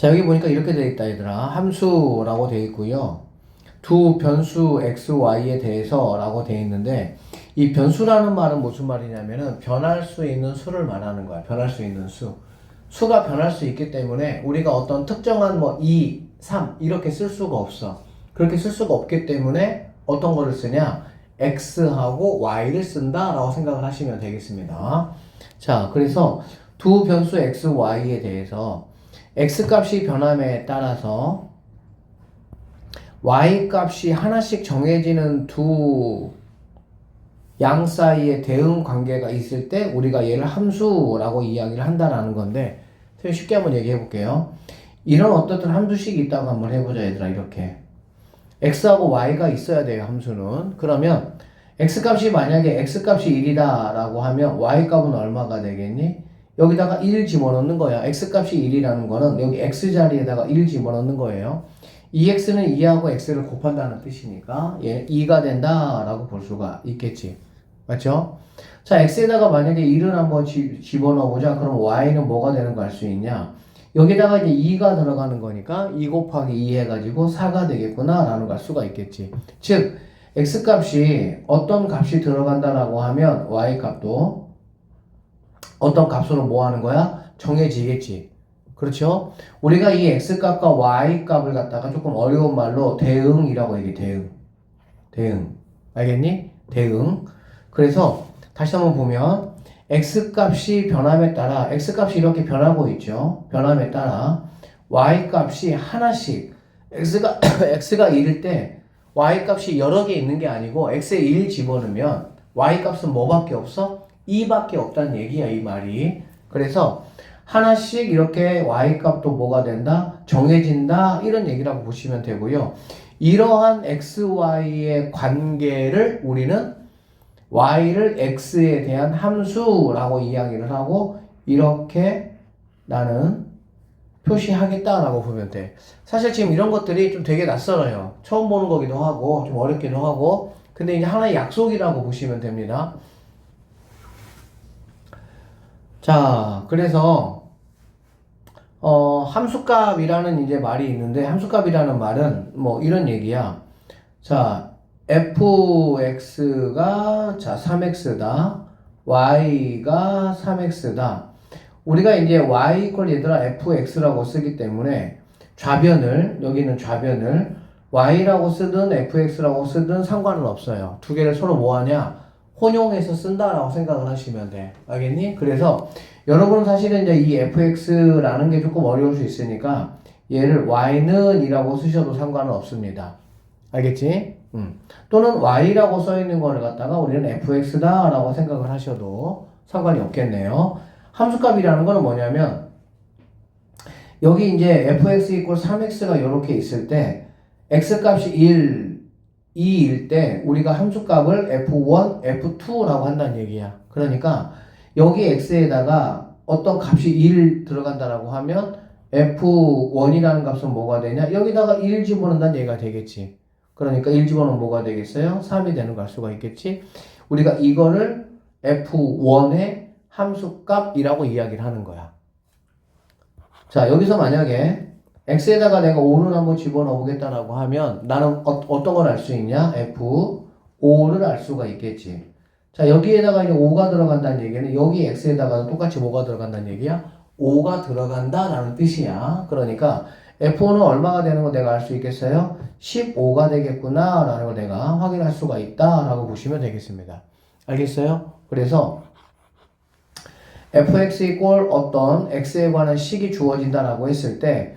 자, 여기 보니까 이렇게 되어 있다, 얘들아. 함수라고 되어 있고요. 두 변수 x, y에 대해서 라고 되어 있는데, 이 변수라는 말은 무슨 말이냐면은 변할 수 있는 수를 말하는 거야. 변할 수 있는 수. 수가 변할 수 있기 때문에 우리가 어떤 특정한 뭐 2, 3 이렇게 쓸 수가 없어. 그렇게 쓸 수가 없기 때문에 어떤 거를 쓰냐? x하고 y를 쓴다 라고 생각을 하시면 되겠습니다. 자, 그래서 두 변수 x, y에 대해서 x 값이 변함에 따라서 y 값이 하나씩 정해지는 두 양 사이에 대응 관계가 있을 때 우리가 얘를 함수라고 이야기를 한다라는 건데, 쉽게 한번 얘기해 볼게요. 이런 어떤 함수식이 있다고 한번 해보자, 얘들아. 이렇게 x하고 y가 있어야 돼요, 함수는. 그러면 x 값이 만약에 x 값이 1이다 라고 하면 y 값은 얼마가 되겠니? 여기다가 1 집어넣는 거야. x 값이 1이라는 거는 여기 x 자리에다가 1 집어넣는 거예요. 2x는 2하고 x를 곱한다는 뜻이니까 얘 2가 된다 라고 볼 수가 있겠지. 맞죠? 자, x에다가 만약에 1을 한번 집어넣어보자. 그럼 y는 뭐가 되는 거 알 수 있냐? 여기다가 이제 2가 들어가는 거니까 2 곱하기 2 해가지고 4가 되겠구나 라는 걸 알 수가 있겠지. 즉 x 값이 어떤 값이 들어간다라고 하면 y 값도 어떤 값으로 뭐 하는 거야? 정해지겠지. 그렇죠? 우리가 이 x 값과 y 값을 갖다가 조금 어려운 말로 대응이라고 얘기해. 대응. 알겠니? 대응. 그래서 다시 한번 보면 x 값이 변함에 따라 x 값이 이렇게 변하고 있죠. 변함에 따라 y 값이 하나씩 x가 1일 때 y 값이 여러 개 있는 게 아니고 x에 1 집어넣으면 y 값은 뭐밖에 없어? 2밖에 없다는 얘기야, 이 말이. 그래서 하나씩 이렇게 y 값도 뭐가 된다? 정해진다. 이런 얘기라고 보시면 되고요. 이러한 x, y의 관계를 우리는 y를 x에 대한 함수라고 이야기를 하고 이렇게 나는 표시하겠다라고 보면 돼. 사실 지금 이런 것들이 좀 되게 낯설어요. 처음 보는 거기도 하고 좀 어렵기도 하고, 근데 이제 하나의 약속이라고 보시면 됩니다. 자, 그래서 함수값이라는 이제 말이 있는데, 함수값이라는 말은 뭐 이런 얘기야. 자, fx가 자 3x다, y가 3x다. 우리가 이제 y 이퀄 얘들아 fx라고 쓰기 때문에 좌변을, 여기는 좌변을 y라고 쓰든 fx라고 쓰든 상관은 없어요. 두 개를 서로 뭐하냐? 혼용해서 쓴다라고 생각을 하시면 돼. 알겠니? 그래서 여러분은 사실은 이제 이 fx라는 게 조금 어려울 수 있으니까 얘를 y는 이라고 쓰셔도 상관은 없습니다. 알겠지? 또는 y라고 써 있는 거를 갖다가 우리는 fx다 라고 생각을 하셔도 상관이 없겠네요. 함수값이라는 거는 뭐냐면 여기 이제 fx 이퀄 3x가 이렇게 있을 때 x 값이 2일 때 우리가 함수값을 f1, f2라고 한다는 얘기야. 그러니까 여기 x에다가 어떤 값이 1 들어간다라고 하면 f1이라는 값은 뭐가 되냐? 여기다가 1 집어넣는다는 얘기가 되겠지. 그러니까 1 집어넣으면 뭐가 되겠어요? 3이 되는 걸 알 수가 있겠지. 우리가 이거를 f1의 함수값이라고 이야기를 하는 거야. 자, 여기서 만약에 x에다가 내가 5를 한번 집어넣어 보겠다라고 하면 나는 어떤 걸 알 수 있냐? f5를 알 수가 있겠지. 자, 여기에다가 이제 5가 들어간다는 얘기는 여기 x에다가 똑같이 뭐가 들어간다는 얘기야? 5가 들어간다라는 뜻이야. 그러니까 f5는 얼마가 되는 거 내가 알 수 있겠어요? 15가 되겠구나 라는 걸 내가 확인할 수가 있다 라고 보시면 되겠습니다. 알겠어요? 그래서 fx 이퀄 어떤 x에 관한 식이 주어진다라고 했을 때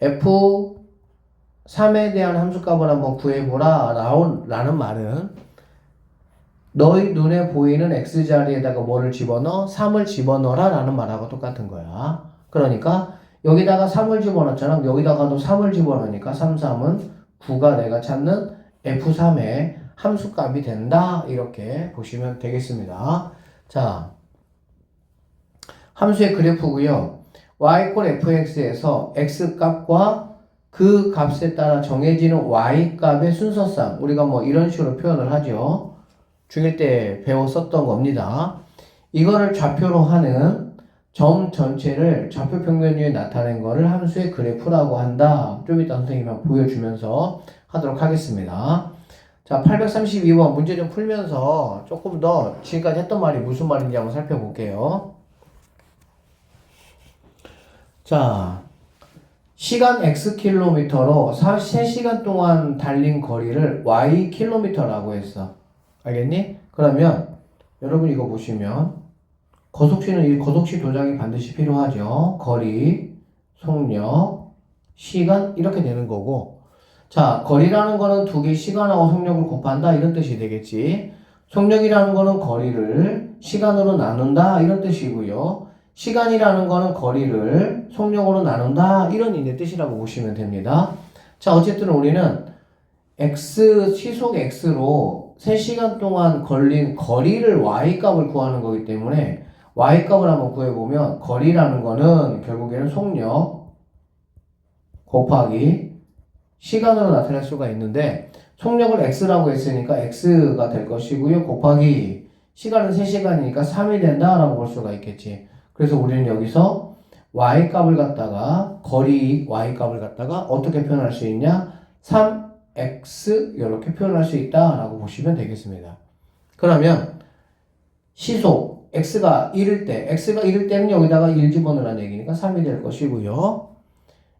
f3에 대한 함수값을 한번 구해보라 라는 말은 너희 눈에 보이는 x자리에다가 뭐를 집어넣어? 3을 집어넣어라 라는 말하고 똑같은 거야. 그러니까 여기다가 3을 집어넣었잖아. 여기다가도 3을 집어넣으니까 3, 3은 9가 내가 찾는 f3의 함수값이 된다. 이렇게 보시면 되겠습니다. 자, 함수의 그래프고요. y = fx에서 x값과 그 값에 따라 정해지는 y값의 순서상 우리가 뭐 이런 식으로 표현을 하죠. 중1 때 배웠었던 겁니다. 이거를 좌표로 하는 점 전체를 좌표 평면 위에 나타낸 거를 함수의 그래프라고 한다. 좀 이따 선생님이 보여주면서 하도록 하겠습니다. 자, 832번 문제 좀 풀면서 조금 더 지금까지 했던 말이 무슨 말인지 한번 살펴볼게요. 자, 시간 x 킬로미터로 3시간 동안 달린 거리를 y 킬로미터라고 했어. 알겠니? 그러면 여러분 이거 보시면 거속시는 이 거속시 도장이 반드시 필요하죠. 거리, 속력, 시간 이렇게 되는 거고, 자, 거리라는 거는 두 개 시간하고 속력을 곱한다 이런 뜻이 되겠지. 속력이라는 거는 거리를 시간으로 나눈다 이런 뜻이고요. 시간이라는 거는 거리를 속력으로 나눈다 이런 이제 뜻이라고 보시면 됩니다. 자, 어쨌든 우리는 시속 x로 3시간 동안 걸린 거리를 y값을 구하는 거기 때문에 y값을 한번 구해보면 거리라는 거는 결국에는 속력 곱하기 시간으로 나타낼 수가 있는데, 속력을 x라고 했으니까 x가 될 것이고요. 곱하기 시간은 3시간이니까 3이 된다라고 볼 수가 있겠지. 그래서 우리는 여기서 y값을 갖다가 거리 y값을 갖다가 어떻게 표현할 수 있냐? 3x 이렇게 표현할 수 있다라고 보시면 되겠습니다. 그러면 시속 x가 1일 때는 여기다가 1 집어넣으라는 얘기니까 3이 될 것이고요.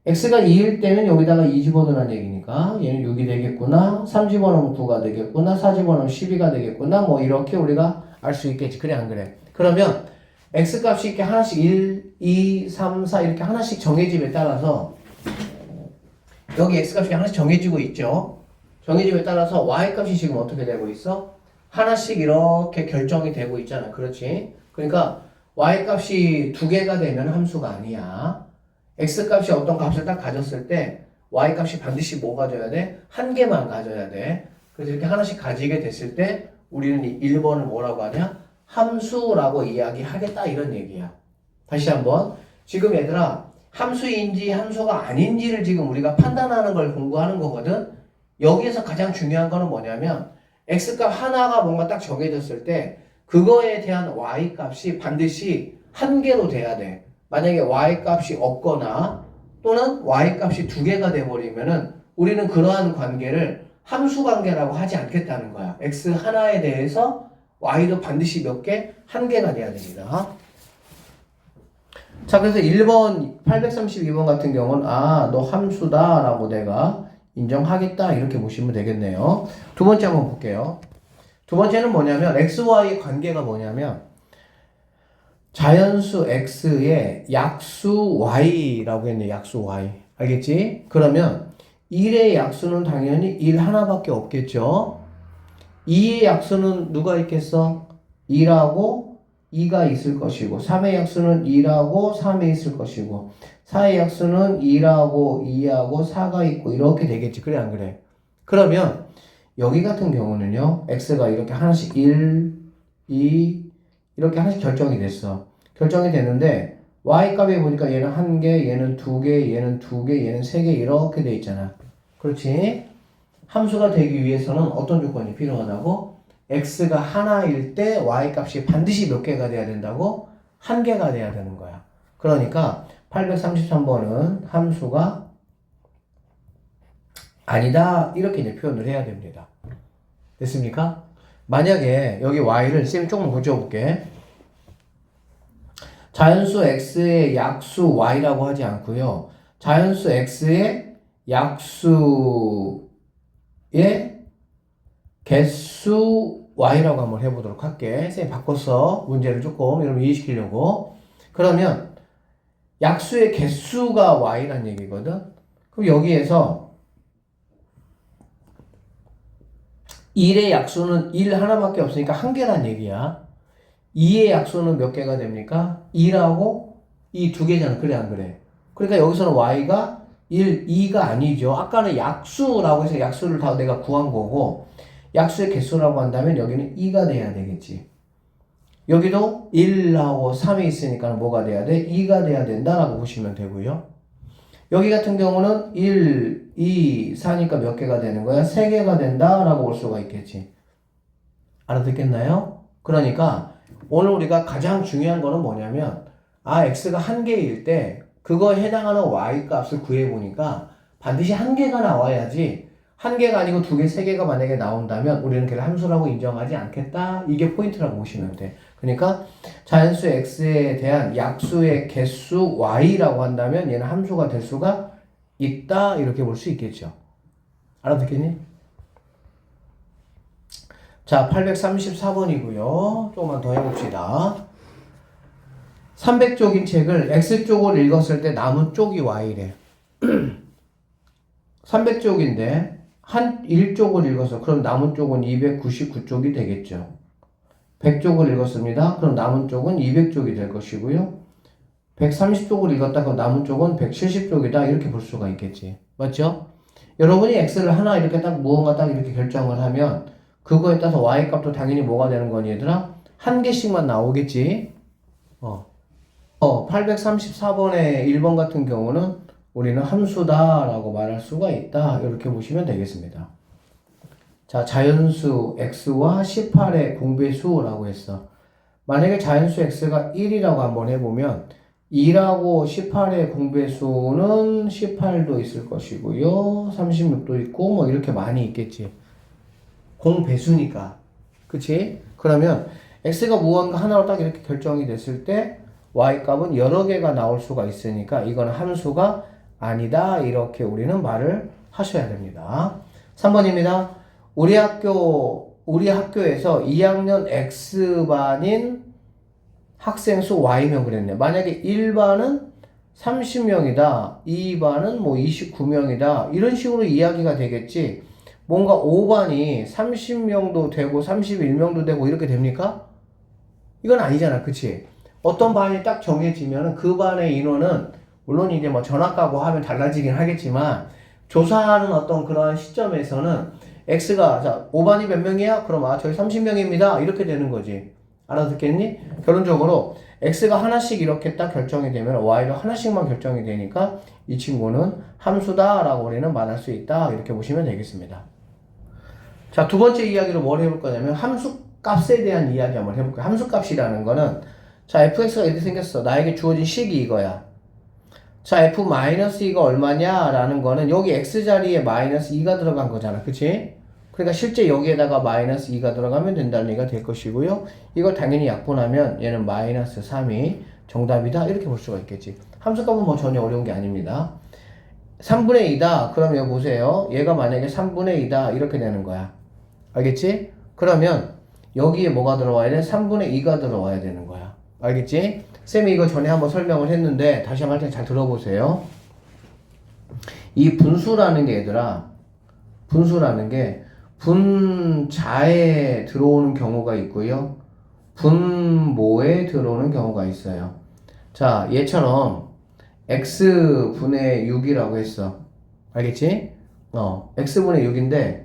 x가 2일 때는 여기다가 2 집어넣으라는 얘기니까 얘는 6이 되겠구나. 3 집어넣으면 9가 되겠구나. 4 집어넣으면 12가 되겠구나. 뭐 이렇게 우리가 알 수 있겠지. 그래 안 그래? 그러면 x값이 이렇게 하나씩 1, 2, 3, 4 이렇게 하나씩 정해짐에 따라서 여기 x값이 하나씩 정해지고 있죠. 정해짐에 따라서 y값이 지금 어떻게 되고 있어? 하나씩 이렇게 결정이 되고 있잖아. 그렇지? 그러니까 y값이 두 개가 되면 함수가 아니야. x값이 어떤 값을 딱 가졌을 때 y값이 반드시 뭐 가져야 돼? 한 개만 가져야 돼. 그래서 이렇게 하나씩 가지게 됐을 때 우리는 이 1번을 뭐라고 하냐? 함수라고 이야기하겠다 이런 얘기야. 다시 한번. 지금 얘들아, 함수인지 함수가 아닌지를 지금 우리가 판단하는 걸 공부하는 거거든. 여기에서 가장 중요한 거는 뭐냐면 x값 하나가 뭔가 딱 정해졌을 때 그거에 대한 y값이 반드시 한 개로 돼야 돼. 만약에 y값이 없거나 또는 y값이 두 개가 돼버리면은 우리는 그러한 관계를 함수 관계라고 하지 않겠다는 거야. x 하나에 대해서 y도 반드시 몇 개? 한 개가 돼야 됩니다. 자, 그래서 1번 832번 같은 경우는 너 함수다 라고 내가 인정하겠다 이렇게 보시면 되겠네요. 두 번째 한번 볼게요. 두 번째는 뭐냐면 xy의 관계가 뭐냐면 자연수 x의 약수 y라고 했네. 약수 y. 알겠지? 그러면 1의 약수는 당연히 1 하나밖에 없겠죠. 2의 약수는 누가 있겠어? 2라고 2가 있을 것이고, 3의 약수는 2라고 3이 있을 것이고, 4의 약수는 2라고 2하고 4가 있고 이렇게 되겠지. 그래 안 그래? 그러면 여기 같은 경우는요, x가 이렇게 하나씩 1, 2 이렇게 하나씩 결정이 됐어. 결정이 됐는데 y값에 보니까 얘는 1개, 얘는 2개, 얘는 2개, 얘는 3개 이렇게 돼 있잖아. 그렇지? 함수가 되기 위해서는 어떤 조건이 필요하다고? x가 하나일 때 y값이 반드시 몇 개가 돼야 된다고? 1개가 돼야 되는 거야. 그러니까 833번은 함수가 아니다 이렇게 이제 표현을 해야 됩니다. 됐습니까? 만약에 여기 y를 쌤이 조금 고쳐볼게. 자연수 x의 약수 y라고 하지 않고요. 자연수 x의 약수의 개수 y라고 한번 해보도록 할게. 쌤이 바꿔서 문제를 조금 여러분 이해시키려고. 그러면 약수의 개수가 y란 얘기거든. 그럼 여기에서 1의 약수는 1 하나밖에 없으니까 1개란 얘기야. 2의 약수는 몇 개가 됩니까? 2라고 2 두 개잖아. 그래 안 그래? 그러니까 여기서는 y가 1, 2가 아니죠. 아까는 약수라고 해서 약수를 다 내가 구한 거고, 약수의 개수라고 한다면 여기는 2가 돼야 되겠지. 여기도 1하고 3이 있으니까 뭐가 돼야 돼? 2가 돼야 된다라고 보시면 되고요. 여기 같은 경우는 1, 2, 4니까 몇 개가 되는 거야? 3개가 된다라고 볼 수가 있겠지. 알아듣겠나요? 그러니까 오늘 우리가 가장 중요한 거는 뭐냐면 x가 한 개일 때 그거에 해당하는 y 값을 구해보니까 반드시 한 개가 나와야지 한 개가 아니고 두 개, 세 개가 만약에 나온다면 우리는 걔를 함수라고 인정하지 않겠다. 이게 포인트라고 보시면 돼. 그러니까 자연수 x에 대한 약수의 개수 y라고 한다면 얘는 함수가 될 수가 있다. 이렇게 볼 수 있겠죠. 알아듣겠니? 자, 834번이고요. 조금만 더 해봅시다. 300쪽인 책을 X쪽을 읽었을 때 남은 쪽이 Y래. 300쪽인데 한 1쪽을 읽어서 그럼 남은 쪽은 299쪽이 되겠죠. 100쪽을 읽었습니다. 그럼 남은 쪽은 200쪽이 될 것이고요. 130쪽을 읽었다. 그럼 남은 쪽은 170쪽이다. 이렇게 볼 수가 있겠지. 맞죠? 여러분이 X를 하나 이렇게 딱 무언가 딱 이렇게 결정을 하면 그거에 따라서 Y 값도 당연히 뭐가 되는 거니 얘들아? 한 개씩만 나오겠지. 834번의 1번 같은 경우는 우리는 함수다라고 말할 수가 있다. 이렇게 보시면 되겠습니다. 자, 자연수 x와 18의 공배수라고 했어. 만약에 자연수 x가 1이라고 한번 해보면 2라고 18의 공배수는 18도 있을 것이고요. 36도 있고 뭐 이렇게 많이 있겠지. 공배수니까. 그치? 그러면 x가 무언가 하나로 딱 이렇게 결정이 됐을 때 y값은 여러 개가 나올 수가 있으니까 이건 함수가 아니다. 이렇게 우리는 말을 하셔야 됩니다. 3번입니다. 우리 학교에서 2학년 X반인 학생 수 Y명 그랬네. 만약에 1반은 30명이다. 2반은 뭐 29명이다. 이런 식으로 이야기가 되겠지. 뭔가 5반이 30명도 되고 31명도 되고 이렇게 됩니까? 이건 아니잖아. 그치? 어떤 반이 딱 정해지면 그 반의 인원은 물론 이제 뭐 전학 가고 하면 달라지긴 하겠지만 조사하는 어떤 그러한 시점에서는 X가 자 5반이 몇 명이야? 그럼 저희 30명입니다. 이렇게 되는 거지. 알아듣겠니? 결론적으로 X가 하나씩 이렇게 딱 결정이 되면 Y도 하나씩만 결정이 되니까 이 친구는 함수다 라고 우리는 말할 수 있다. 이렇게 보시면 되겠습니다. 자, 두 번째 이야기로 뭘 해볼 거냐면 함수 값에 대한 이야기 한번 해볼게요. 함수 값이라는 거는 자, fx가 이렇게 생겼어. 나에게 주어진 식이 이거야. 자, f-2가 얼마냐? 라는 거는 여기 x자리에 마이너스 2가 들어간 거잖아. 그치? 그러니까 실제 여기에다가 마이너스 2가 들어가면 된다는 얘기가 될 것이고요. 이걸 당연히 약분하면 얘는 마이너스 3이 정답이다. 이렇게 볼 수가 있겠지. 함수값은 뭐 전혀 어려운 게 아닙니다. 3분의 2다. 그럼 여기 보세요. 얘가 만약에 3분의 2다. 이렇게 되는 거야. 알겠지? 그러면 여기에 뭐가 들어와야 돼? 3분의 2가 들어와야 되는 거야. 알겠지? 쌤이 이거 전에 한번 설명을 했는데 다시 한번 할 때 잘 들어보세요. 이 분수라는 게 얘들아, 분수라는 게 분자에 들어오는 경우가 있고요. 분모에 들어오는 경우가 있어요. 자, 얘처럼 x분의 6이라고 했어. 알겠지? x분의 6인데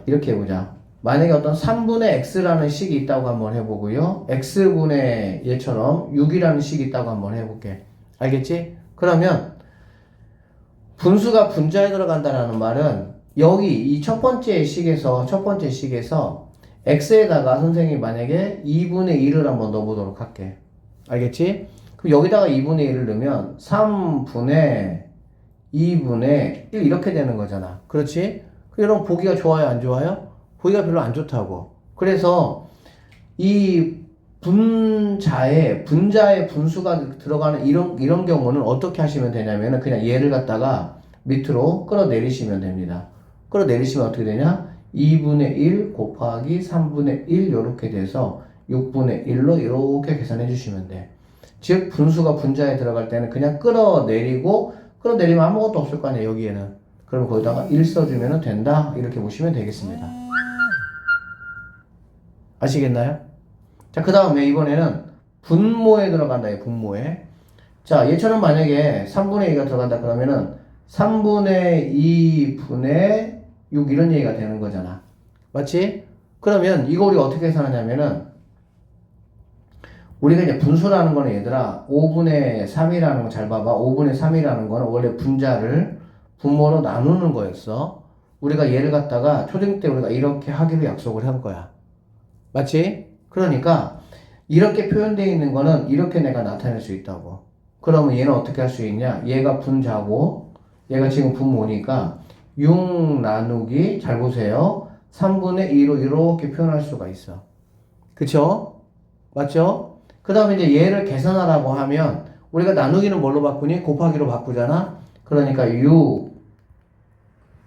이렇게 해보자. 만약에 어떤 3분의 x라는 식이 있다고 한번 해보고요. x분의 얘처럼 6이라는 식이 있다고 한번 해볼게. 알겠지? 그러면 분수가 분자에 들어간다는 말은 여기 이 첫 번째 식에서 x에다가 선생님이 만약에 2분의 1을 한번 넣어보도록 할게. 알겠지? 그럼 여기다가 2분의 1을 넣으면 3분의 2분의 1 이렇게 되는 거잖아. 그렇지? 여러분 보기가 좋아요? 안 좋아요? 보기가 별로 안 좋다고. 그래서 이 분자에 분수가 들어가는 이런 경우는 어떻게 하시면 되냐면은 그냥 얘를 갖다가 밑으로 끌어내리시면 됩니다. 끌어내리시면 어떻게 되냐? 2분의 1 곱하기 3분의 1 이렇게 돼서 6분의 1로 이렇게 계산해 주시면 돼. 즉 분수가 분자에 들어갈 때는 그냥 끌어내리면 아무것도 없을 거 아니에요. 여기에는. 그럼 거기다가 1 써주면 된다. 이렇게 보시면 되겠습니다. 아시겠나요? 자, 그 다음에 이번에는 분모에 들어간다. 분모에. 자, 얘처럼 만약에 3분의 2가 들어간다 그러면은 3분의 2분의 6 이런 얘기가 되는 거잖아. 맞지? 그러면 이거 우리가 어떻게 계산하냐면은 우리가 이제 분수라는 거는 얘들아 5분의 3이라는 거 잘 봐봐. 5분의 3이라는 거는 원래 분자를 분모로 나누는 거였어. 우리가 얘를 갖다가 초등 때 우리가 이렇게 하기로 약속을 한 거야. 맞지? 그러니까 이렇게 표현되어 있는 거는 이렇게 내가 나타낼 수 있다고. 그러면 얘는 어떻게 할 수 있냐? 얘가 분자고 얘가 지금 분모니까 6 나누기 잘 보세요. 3분의 2로 이렇게 표현할 수가 있어. 그쵸? 맞죠? 그 다음에 이제 얘를 계산하라고 하면 우리가 나누기는 뭘로 바꾸니? 곱하기로 바꾸잖아. 그러니까 6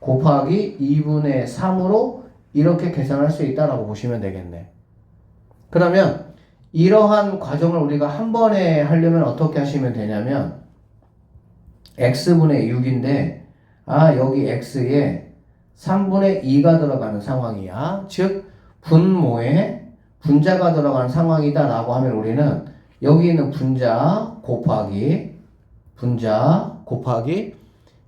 곱하기 2분의 3으로 이렇게 계산할 수 있다라고 보시면 되겠네. 그러면 이러한 과정을 우리가 한 번에 하려면 어떻게 하시면 되냐면 x분의 6인데 여기 x에 3분의 2가 들어가는 상황이야. 즉 분모에 분자가 들어가는 상황이다 라고 하면 우리는 여기 있는 분자 곱하기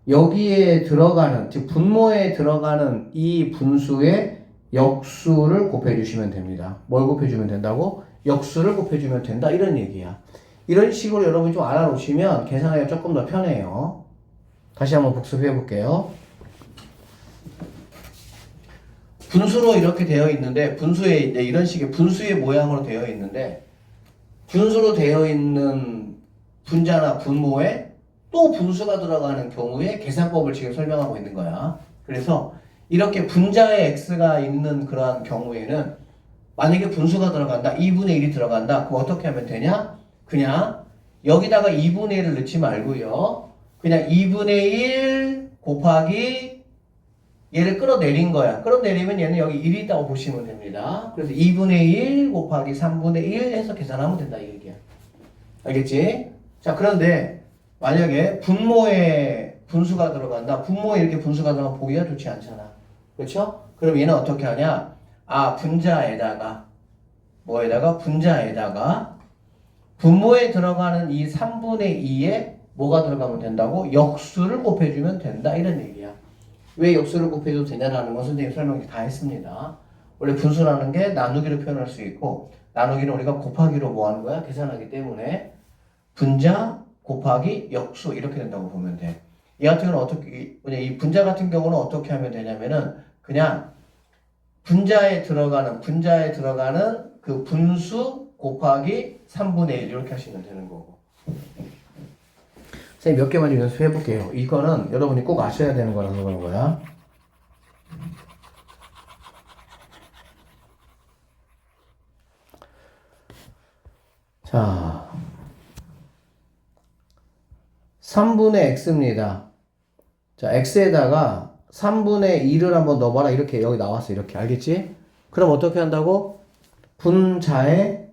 여기에 들어가는 즉 분모에 들어가는 이 분수의 역수를 곱해주시면 됩니다. 뭘 곱해주면 된다고? 역수를 곱해주면 된다 이런 얘기야. 이런 식으로 여러분이 좀 알아놓으시면 계산하기가 조금 더 편해요. 다시 한번 복습해 볼게요. 분수로 이렇게 되어 있는데 분수에 이제 이런 식의 분수의 모양으로 되어 있는데 분수로 되어 있는 분자나 분모에 또 분수가 들어가는 경우에 계산법을 지금 설명하고 있는 거야. 그래서 이렇게 분자에 x가 있는 그러한 경우에는 만약에 분수가 들어간다, 2분의 1이 들어간다, 그거 어떻게 하면 되냐? 그냥 여기다가 2분의 1을 넣지 말고요. 그냥 2분의 1 곱하기 얘를 끌어내린 거야. 끌어내리면 얘는 여기 1이 있다고 보시면 됩니다. 그래서 2분의 1 곱하기 3분의 1 해서 계산하면 된다 이 얘기야. 알겠지? 자, 그런데 만약에 분모에 분수가 들어간다. 분모에 이렇게 분수가 들어가면 보기가 좋지 않잖아. 그렇죠? 그럼 얘는 어떻게 하냐? 분자에다가 분자에다가 분모에 들어가는 이 3분의 2에 뭐가 들어가면 된다고? 역수를 곱해주면 된다 이런 얘기야. 왜 역수를 곱해줘도 되냐라는 건 선생님 설명 다 했습니다. 원래 분수라는 게 나누기로 표현할 수 있고 나누기는 우리가 곱하기로 뭐 하는 거야? 계산하기 때문에 분자 곱하기 역수 이렇게 된다고 보면 돼. 이 같은 경우는 어떻게, 이 분자 같은 경우는 어떻게 하면 되냐면은 그냥 분자에 들어가는 그 분수 곱하기 3분의 1 이렇게 하시면 되는 거고. 선생님 몇 개만 좀 연습해 볼게요. 이거는 여러분이 꼭 아셔야 되는 거라서 그런 거야. 자, 3분의 x입니다. 자, x에다가 3분의 2를 한번 넣어봐라. 이렇게 여기 나왔어. 이렇게. 알겠지? 그럼 어떻게 한다고? 분자에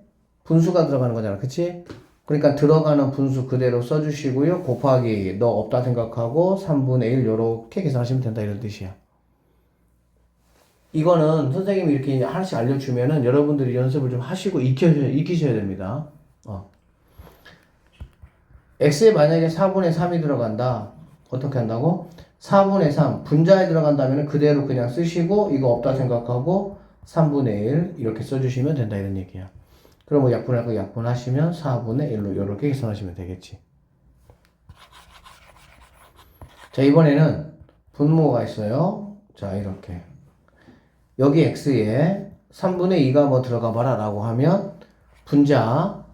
분수가 들어가는 거잖아. 그치? 그러니까 들어가는 분수 그대로 써주시고요. 곱하기 너 없다 생각하고 3분의 1 요렇게 계산하시면 된다. 이런 뜻이야. 이거는 선생님이 이렇게 하나씩 알려주면은 여러분들이 연습을 좀 하시고 익히셔야 됩니다. x에 만약에 4분의 3이 들어간다. 어떻게 한다고? 4분의 3 분자에 들어간다면 그대로 그냥 쓰시고 이거 없다 생각하고 3분의 1 이렇게 써주시면 된다 이런 얘기야. 그럼 뭐 약분할 거 약분하시면 4분의 1로 이렇게 계산하시면 되겠지. 자, 이번에는 분모가 있어요. 자, 이렇게 여기 x에 3분의 2가 뭐 들어가 봐라 라고 하면 분자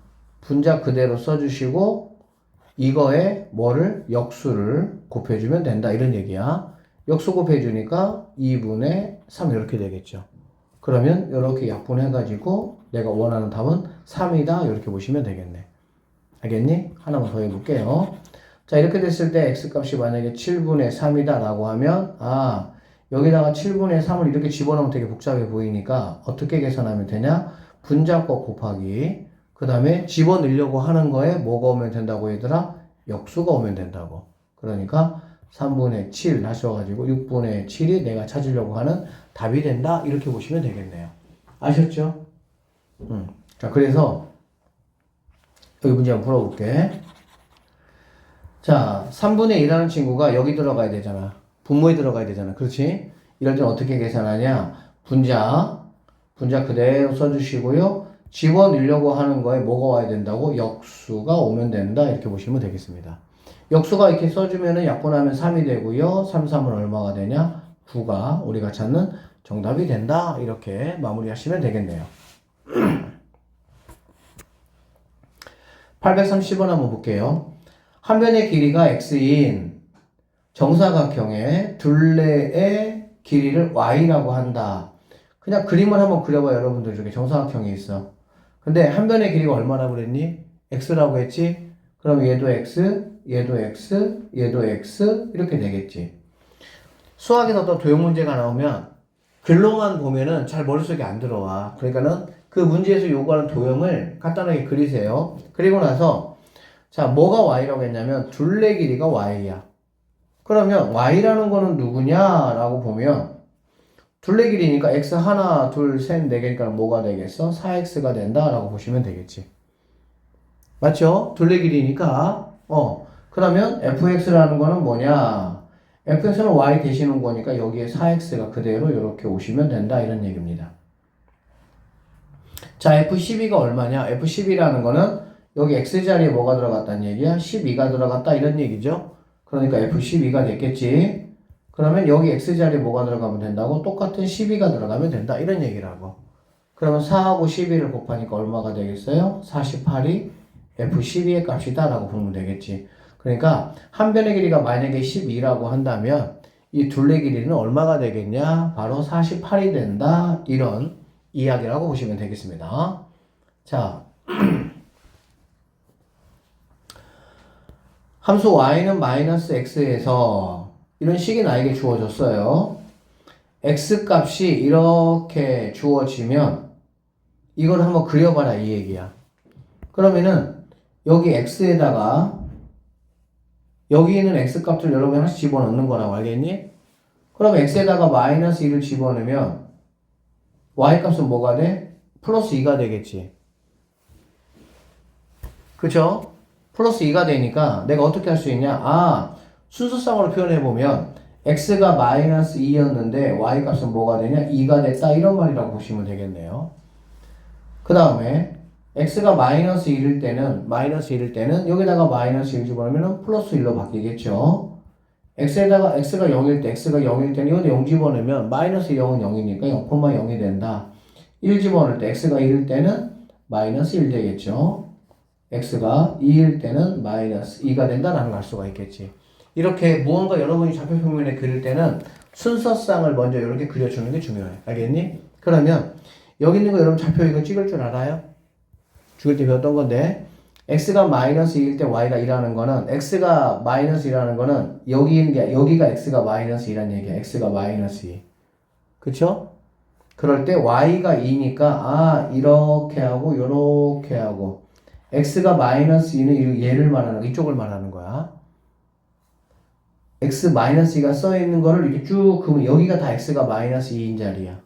그대로 써주시고 이거에 뭐를? 역수를 곱해주면 된다 이런 얘기야. 역수 곱해주니까 2분의 3 이렇게 되겠죠. 그러면 이렇게 약분해가지고 내가 원하는 답은 3이다 이렇게 보시면 되겠네. 알겠니? 하나만 더 해볼게요. 자, 이렇게 됐을 때 x값이 만약에 7분의 3이다 라고 하면 여기다가 7분의 3을 이렇게 집어넣으면 되게 복잡해 보이니까 어떻게 계산하면 되냐? 분자값 곱하기 그 다음에 집어넣으려고 하는 거에 뭐가 오면 된다고 얘들아? 역수가 오면 된다고. 그러니까 3분의 7 하셔가지고 6분의 7이 내가 찾으려고 하는 답이 된다 이렇게 보시면 되겠네요. 아셨죠? 자, 그래서 여기 문제 한번 풀어볼게. 자, 3분의 2라는 친구가 여기 들어가야 되잖아. 분모에 들어가야 되잖아. 그렇지? 이럴 때는 어떻게 계산하냐? 분자 그대로 써주시고요. 집어넣으려고 하는 거에 뭐가 와야 된다고? 역수가 오면 된다. 이렇게 보시면 되겠습니다. 역수가 이렇게 써주면은 약분하면 3이 되고요. 3, 3은 얼마가 되냐? 9가 우리가 찾는 정답이 된다. 이렇게 마무리하시면 되겠네요. 830번 한번 볼게요. 한 변의 길이가 x인 정사각형의 둘레의 길이를 y라고 한다. 그냥 그림을 한번 그려봐요. 여러분들 이렇게 정사각형이 있어. 근데 한 변의 길이가 얼마라고 그랬니? x라고 했지? 그럼 얘도 x, 얘도 x, 얘도 x 이렇게 되겠지. 수학에서 어떤 도형 문제가 나오면 글로만 보면은 잘 머릿속에 안 들어와. 그러니까는 그 문제에서 요구하는 도형을 간단하게 그리세요. 그리고 나서 자, 뭐가 y라고 했냐면 둘레 길이가 y야. 그러면 y라는 거는 누구냐라고 보면 둘레 길이니까 x 하나, 둘, 셋, 네 개니까 뭐가 되겠어? 4x가 된다라고 보시면 되겠지. 맞죠? 둘레 길이니까 그러면 fx라는 거는 뭐냐? fx는 y 대신한 거니까 여기에 4x가 그대로 이렇게 오시면 된다 이런 얘기입니다. 자, f12가 얼마냐? f12라는 거는 여기 x자리에 뭐가 들어갔다는 얘기야? 12가 들어갔다 이런 얘기죠. 그러니까 f12가 됐겠지. 그러면 여기 x자리에 뭐가 들어가면 된다고? 똑같은 12가 들어가면 된다 이런 얘기라고. 그러면 4하고 12를 곱하니까 얼마가 되겠어요? 48이 f12의 값이다 라고 보면 되겠지. 그러니까 한 변의 길이가 만약에 12라고 한다면 이 둘레 길이는 얼마가 되겠냐? 바로 48이 된다 이런 이야기라고 보시면 되겠습니다. 자, 함수 y는 마이너스 x에서 이런 식이 나에게 주어졌어요. x 값이 이렇게 주어지면 이걸 한번 그려봐라 이 얘기야. 그러면은 여기 x에다가 여기 있는 x 값을 여러분이 하나씩 집어넣는 거라고 알겠니? 그럼 x에다가 마이너스 1을 집어넣으면 y 값은 뭐가 돼? 플러스 2가 되겠지. 그쵸? 플러스 2가 되니까 내가 어떻게 할 수 있냐? 순서상으로 표현해보면 x가 마이너스 2였는데 y 값은 뭐가 되냐? 2가 됐다 이런 말이라고 보시면 되겠네요. 그 다음에 x가 마이너스 1일 때는 여기다가 마이너스 1 집어넣으면 플러스 1로 바뀌겠죠. x에다가 x가 0일 때는 여기다 0 집어넣으면 마이너스 0은 0이니까 0,0이 된다. 1 집어넣을 때 x가 1일 때는 마이너스 1 되겠죠. x가 2일 때는 마이너스 2가 된다라는 걸 알 수가 있겠지. 이렇게 무언가 여러분이 좌표 평면에 그릴 때는 순서상을 먼저 이렇게 그려주는 게 중요해. 알겠니? 그러면 여기 있는 거 여러분 좌표 이거 찍을 줄 알아요? 죽을 때 배웠던 건데 x가 마이너스 2일 때 y가 2라는 거는 x가 마이너스 2라는 거는 여기 있는 게 여기가 x가 마이너스 2라는 얘기야. x가 마이너스 2. 그쵸? 그럴 때 y가 2니까 이렇게 하고 요렇게 하고 x가 마이너스 2는 얘를 말하는 거 이쪽을 말하는 거야. x 마이너스 2가 써있는 거를 이렇게 쭉 그으면 여기가 다 x가 마이너스 2인 자리야.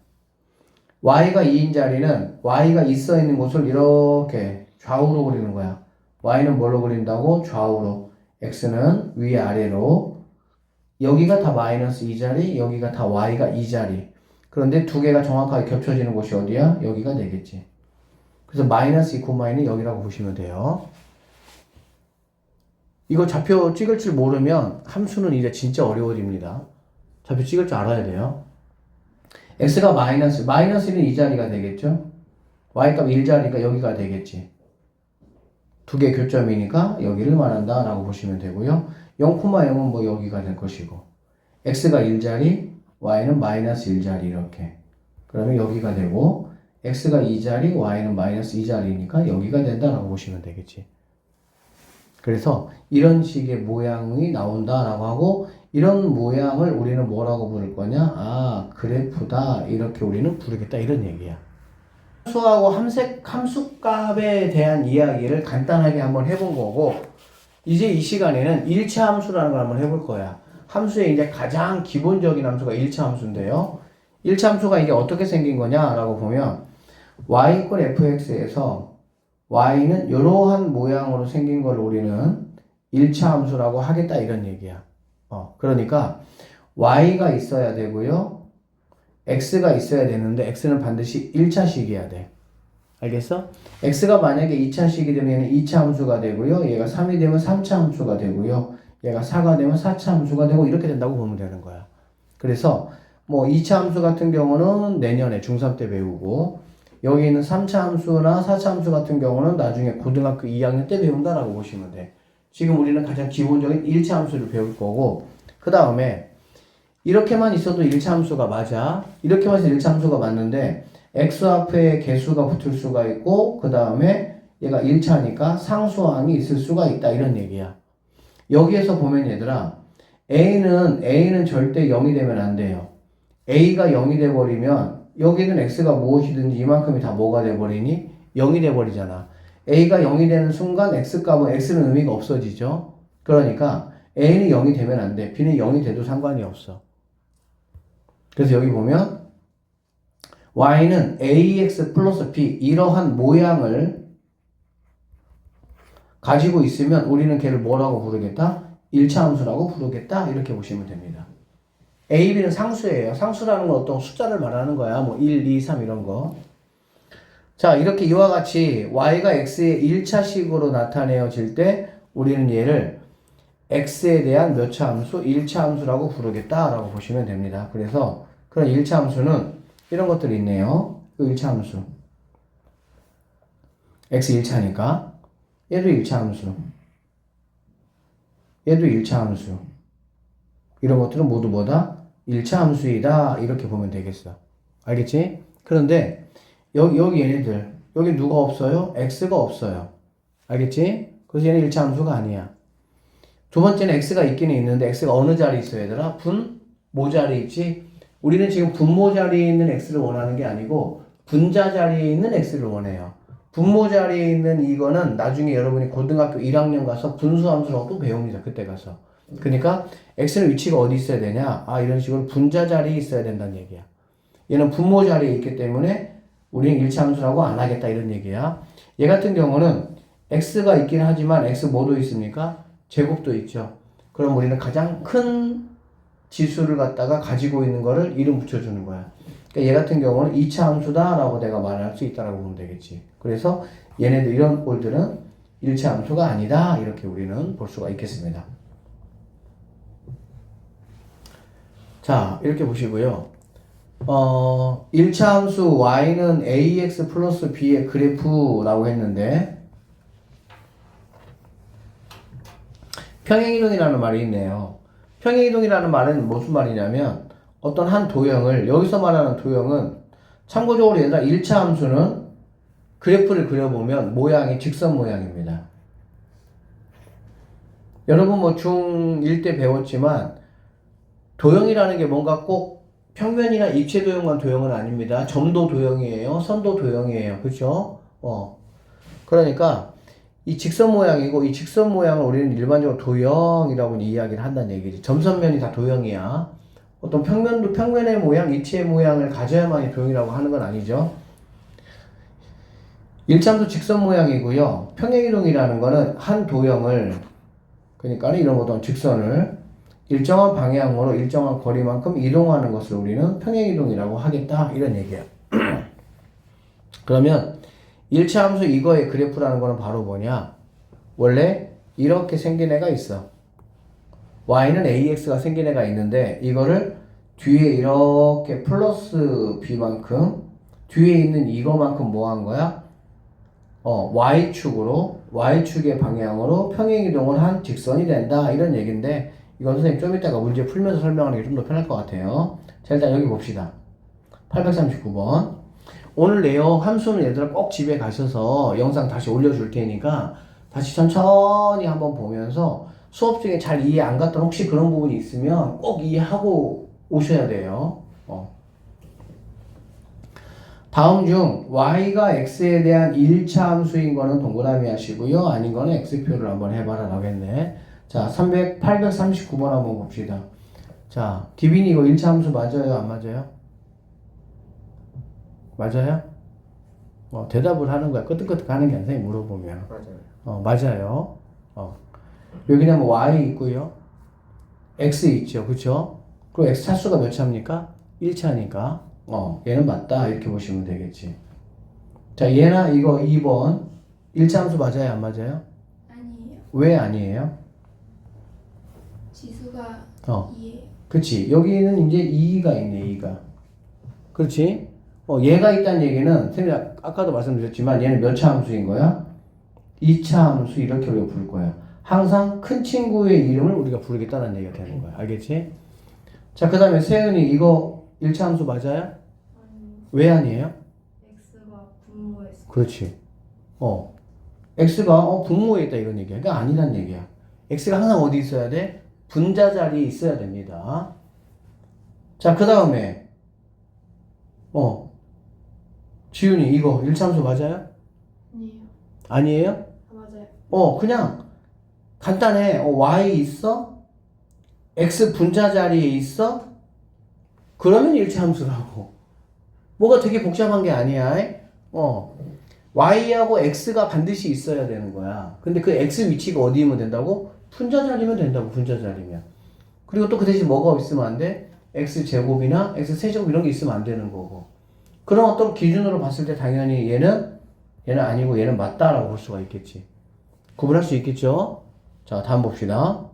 y가 2인 자리는 y가 있어 있는 곳을 이렇게 좌우로 그리는 거야. y는 뭘로 그린다고? 좌우로. x는 위아래로. 여기가 다 마이너스 2 자리, 여기가 다 y가 2 자리. 그런데 두 개가 정확하게 겹쳐지는 곳이 어디야? 여기가 되겠지. 그래서 마이너스 2, 는 여기라고 보시면 돼요. 이거 좌표 찍을 줄 모르면 함수는 이제 진짜 어려워집니다. 좌표 찍을 줄 알아야 돼요. x가 마이너스는 이 자리가 되겠죠? y값 1자리가 여기가 되겠지. 두 개 교점이니까 여기를 말한다 라고 보시면 되고요. 0,0은 뭐 여기가 될 것이고 x가 1자리, y는 마이너스 1자리 이렇게. 그러면 여기가 되고 x가 2자리, y는 마이너스 2자리니까 여기가 된다라고 보시면 되겠지. 그래서 이런 식의 모양이 나온다라고 하고 이런 모양을 우리는 뭐라고 부를 거냐? 그래프다 이렇게 우리는 부르겠다 이런 얘기야. 함수하고 함수값에 대한 이야기를 간단하게 한번 해본 거고 이제 이 시간에는 1차 함수라는 걸 한번 해볼 거야. 함수의 이제 가장 기본적인 함수가 1차 함수인데요. 1차 함수가 이게 어떻게 생긴 거냐라고 보면 y = fx에서 y는 이러한 모양으로 생긴 걸 우리는 1차 함수라고 하겠다 이런 얘기야. 그러니까 y가 있어야 되고요. x가 있어야 되는데 x는 반드시 1차식이어야 돼. 알겠어? x가 만약에 2차식이 되면 얘는 2차 함수가 되고요. 얘가 3이 되면 3차 함수가 되고요. 얘가 4가 되면 4차 함수가 되고 이렇게 된다고 보면 되는 거야. 그래서 뭐 2차 함수 같은 경우는 내년에 중3 때 배우고 여기 있는 3차 함수나 4차 함수 같은 경우는 나중에 고등학교 2학년 때 배운다라고 보시면 돼. 지금 우리는 가장 기본적인 1차 함수를 배울 거고, 그 다음에 이렇게만 있어도 1차 함수가 맞아. 이렇게만 있어도 1차 함수가 맞는데 x 앞에 개수가 붙을 수가 있고, 그 다음에 얘가 1차니까 상수항이 있을 수가 있다, 이런 얘기야. 여기에서 보면 얘들아, A는 절대 0이 되면 안 돼요. A가 0이 돼버리면 여기는 X가 무엇이든지 이만큼이 다 뭐가 돼버리니? 0이 돼버리잖아. A가 0이 되는 순간 X값은 X는 의미가 없어지죠. 그러니까 A는 0이 되면 안 돼. B는 0이 돼도 상관이 없어. 그래서 여기 보면 Y는 AX 플러스 B 이러한 모양을 가지고 있으면 우리는 걔를 뭐라고 부르겠다? 1차 함수라고 부르겠다, 이렇게 보시면 됩니다. A, B는 상수예요. 상수라는 건 어떤 숫자를 말하는 거야. 뭐 1, 2, 3 이런 거. 자, 이렇게 이와 같이 Y가 X의 1차식으로 나타내어질 때 우리는 얘를 X에 대한 몇 차 함수? 1차 함수라고 부르겠다라고 보시면 됩니다. 그래서 그런 1차 함수는 이런 것들이 있네요. 그 1차 함수. X 1차니까 얘도 1차 함수. 얘도 1차 함수. 이런 것들은 모두 뭐다? 1차 함수이다. 이렇게 보면 되겠어. 알겠지? 그런데 여기 얘네들, 여기 누가 없어요? X가 없어요. 알겠지? 그래서 얘는 1차 함수가 아니야. 두 번째는 X가 있기는 있는데 X가 어느 자리에 있어, 얘들아? 분모 자리에 있지? 우리는 지금 분모 자리에 있는 X를 원하는 게 아니고 분자 자리에 있는 X를 원해요. 분모 자리에 있는 이거는 나중에 여러분이 고등학교 1학년 가서 분수함수라고 또 배웁니다. 그때 가서. 그러니까 X는 위치가 어디 있어야 되냐? 아, 이런 식으로 분자 자리에 있어야 된다는 얘기야. 얘는 분모 자리에 있기 때문에 우리는 1차 함수라고 안 하겠다, 이런 얘기야. 얘 같은 경우는 X가 있긴 하지만 X 뭐도 있습니까? 제곱도 있죠. 그럼 우리는 가장 큰 지수를 갖다가 가지고 있는 거를 이름 붙여주는 거야. 그러니까 얘 같은 경우는 2차 함수다라고 내가 말할 수 있다라고 보면 되겠지. 그래서 얘네들 이런 꼴들은 1차 함수가 아니다, 이렇게 우리는 볼 수가 있겠습니다. 자, 이렇게 보시고요. 1차 함수 y는 ax 플러스 b의 그래프라고 했는데 평행이동이라는 말이 있네요. 평행이동이라는 말은 무슨 말이냐면 어떤 한 도형을, 여기서 말하는 도형은 참고적으로 얘들아 1차 함수는 그래프를 그려보면 모양이 직선 모양입니다. 여러분 뭐 중1 때 배웠지만 도형이라는 게 뭔가 꼭 평면이나 입체 도형만 도형은 아닙니다. 점도 도형이에요. 선도 도형이에요. 그렇죠? 그러니까 이 직선 모양이고 이 직선 모양을 우리는 일반적으로 도형이라고 이야기를 한다는 얘기지. 점선면이 다 도형이야. 어떤 평면도 평면의 모양, 입체의 모양을 가져야만이 도형이라고 하는 건 아니죠. 1차함수 직선 모양이고요. 평행이동이라는 거는 한 도형을, 그러니까 이런 어떤 직선을 일정한 방향으로 일정한 거리만큼 이동하는 것을 우리는 평행이동이라고 하겠다, 이런 얘기야. 그러면 1차 함수 이거의 그래프라는 거는 바로 뭐냐? 원래 이렇게 생긴 애가 있어. y는 ax가 생긴 애가 있는데 이거를 뒤에 이렇게 플러스 b만큼 뒤에 있는 이거만큼 뭐 한 거야? y축의 방향으로 평행이동을 한 직선이 된다, 이런 얘기인데 이건 선생님 좀 이따가 문제 풀면서 설명하는 게 좀 더 편할 것 같아요. 자, 일단 여기 봅시다. 839번. 오늘 내용 함수는 얘들아 꼭 집에 가셔서 영상 다시 올려줄 테니까 다시 천천히 한번 보면서 수업 중에 잘 이해 안 갔던 혹시 그런 부분이 있으면 꼭 이해하고 오셔야 돼요. 다음 중 y가 x에 대한 1차 함수인 거는 동그라미 하시고요. 아닌 거는 x표를 한번 해봐라 라겠네. 자, 839번 한번 봅시다. 자, 디빈이 이거 1차 함수 맞아요? 안 맞아요? 맞아요? 대답을 하는 거야. 끄떡끄떡 하는 게 아니라 물어보면. 맞아요. 맞아요. 여기는 뭐 y 있고요. x 있죠. 그쵸? 그리고 x 차수가 몇 차입니까? 1차니까. 얘는 맞다. 이렇게 보시면 되겠지. 자, 얘나 이거 2번. 1차 함수 맞아요? 안 맞아요? 아니에요. 왜 아니에요? 지수가 2예요. 그치. 여기는 이제 2가 있네, 2가. 그렇지? 얘가 있다는 얘기는, 선생님, 아까도 말씀드렸지만 얘는 몇 차 함수인 거야? 2차 함수 이렇게 우리가 부를 거예요. 항상 큰 친구의 이름을 우리가 부르겠다는 얘기가 되는 거야. 알겠지? 자, 그 다음에 세은이 이거 1차 함수 맞아요? 아니 왜 아니에요? x가 분모했어. 그렇지. x가 분모에 있다 이런 얘기야. 그러니까 아니란 얘기야. x가 항상 어디 있어야 돼? 분자 자리에 있어야 됩니다. 자, 그 다음에 지훈이 이거 1차 함수 맞아요? 아니에요. 아니에요? 아, 맞아요. 그냥 간단해. y 있어? x 분자 자리에 있어? 그러면 1차 함수라고. 뭐가 되게 복잡한 게 아니야. y하고 x가 반드시 있어야 되는 거야. 근데 그 x 위치가 어디면 된다고? 분자 자리면 된다고. 분자 자리면. 그리고 또 그 대신 뭐가 있으면 안 돼? x 제곱이나 x 세제곱 이런 게 있으면 안 되는 거고. 그런 어떤 기준으로 봤을 때 당연히 얘는 아니고 얘는 맞다라고 볼 수가 있겠지. 구분할 수 있겠죠? 자, 다음 봅시다.